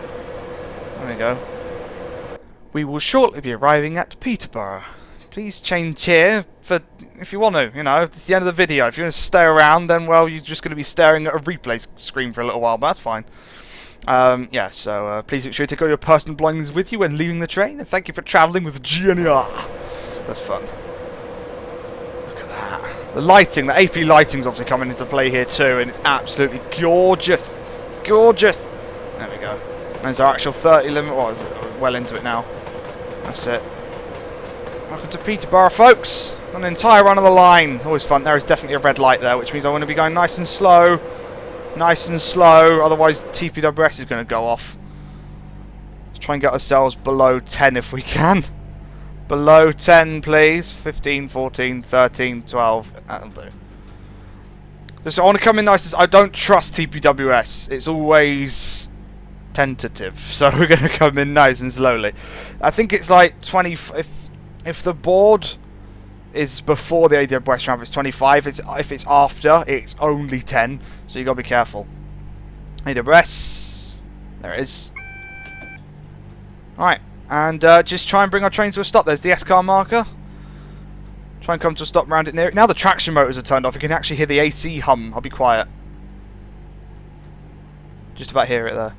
There we go. We will shortly be arriving at Peterborough. Please change here if you want to. It's the end of the video. If you want to stay around, then well, you're just going to be staring at a replay screen for a little while, but that's fine. Yeah, so please make sure you take all your personal belongings with you when leaving the train, and thank you for travelling with GNER. That's fun. Look at that. The lighting, the AP lighting's obviously coming into play here too, and it's absolutely gorgeous. It's gorgeous. There we go. There's our actual 30 limit. What is it? We're well into it now. That's it. Welcome to Peterborough, folks. An entire run of the line. Always fun. There is definitely a red light there, which means I want to be going nice and slow. Nice and slow, otherwise TPWS is going to go off. Let's try and get ourselves below 10 if we can. Below 10, please. 15, 14, 13, 12. That'll do. Just, I want to come in nice. I don't trust TPWS. It's always tentative. So we're going to come in nice and slowly. I think it's like 20... If the board is before the AWS ramp, it's 25. If it's after, it's only 10. So you got to be careful. AWS. There it is. Alright. And just try and bring our train to a stop. There's the S-car marker. Try and come to a stop around it near it. Now the traction motors are turned off, you can actually hear the AC hum. I'll be quiet. Just about hear it there.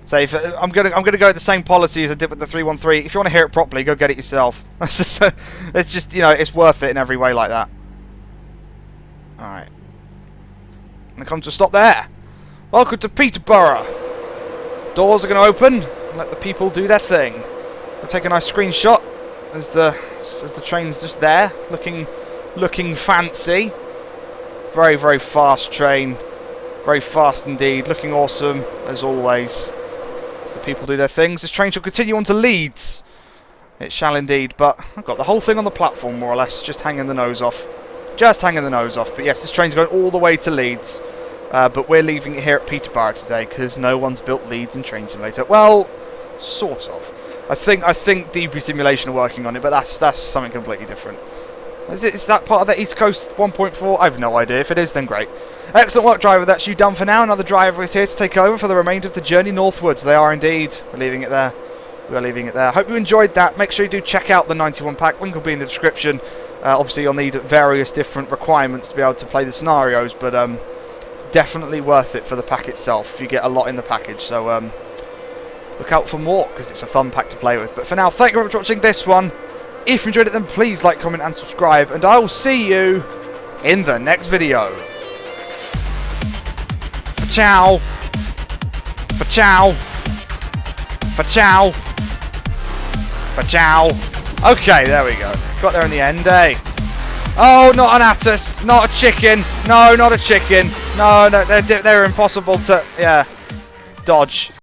So I'm gonna go with the same policy as I did with the 313. If you want to hear it properly, go get it yourself. It's just, you know, it's worth it in every way like that. All right. And it comes to a stop there. Welcome to Peterborough. Doors are going to open. Let the people do their thing. I'll take a nice screenshot as the train's just there, looking fancy. Very, very fast train. Very fast indeed. Looking awesome as always. As the people do their things, this train shall continue on to Leeds. It shall indeed. But I've got the whole thing on the platform more or less, just hanging the nose off. Just hanging the nose off. But yes, this train's going all the way to Leeds. But we're leaving it here at Peterborough today because no one's built Leeds in Train Simulator. Well, sort of. I think DP Simulation are working on it, but that's something completely different. Is that part of the East Coast 1.4? I have no idea. If it is, then great. Excellent work, driver. That's you done for now. Another driver is here to take over for the remainder of the journey northwards. They are indeed. We're leaving it there. We are leaving it there. Hope you enjoyed that. Make sure you do check out the 91 pack. Link will be in the description. Obviously, you'll need various different requirements to be able to play the scenarios, but definitely worth it for the pack itself. You get a lot in the package, so look out for more because it's a fun pack to play with. But for now, thank you very much for watching this one. If you enjoyed it, then please like, comment and subscribe, and I will see you in the next video. Ciao. Ciao. Ciao. Ciao. Okay, there we go. Got there in the end, eh? Oh, not an Atlas, not a chicken. No, not a chicken. No, they're impossible to, yeah, dodge.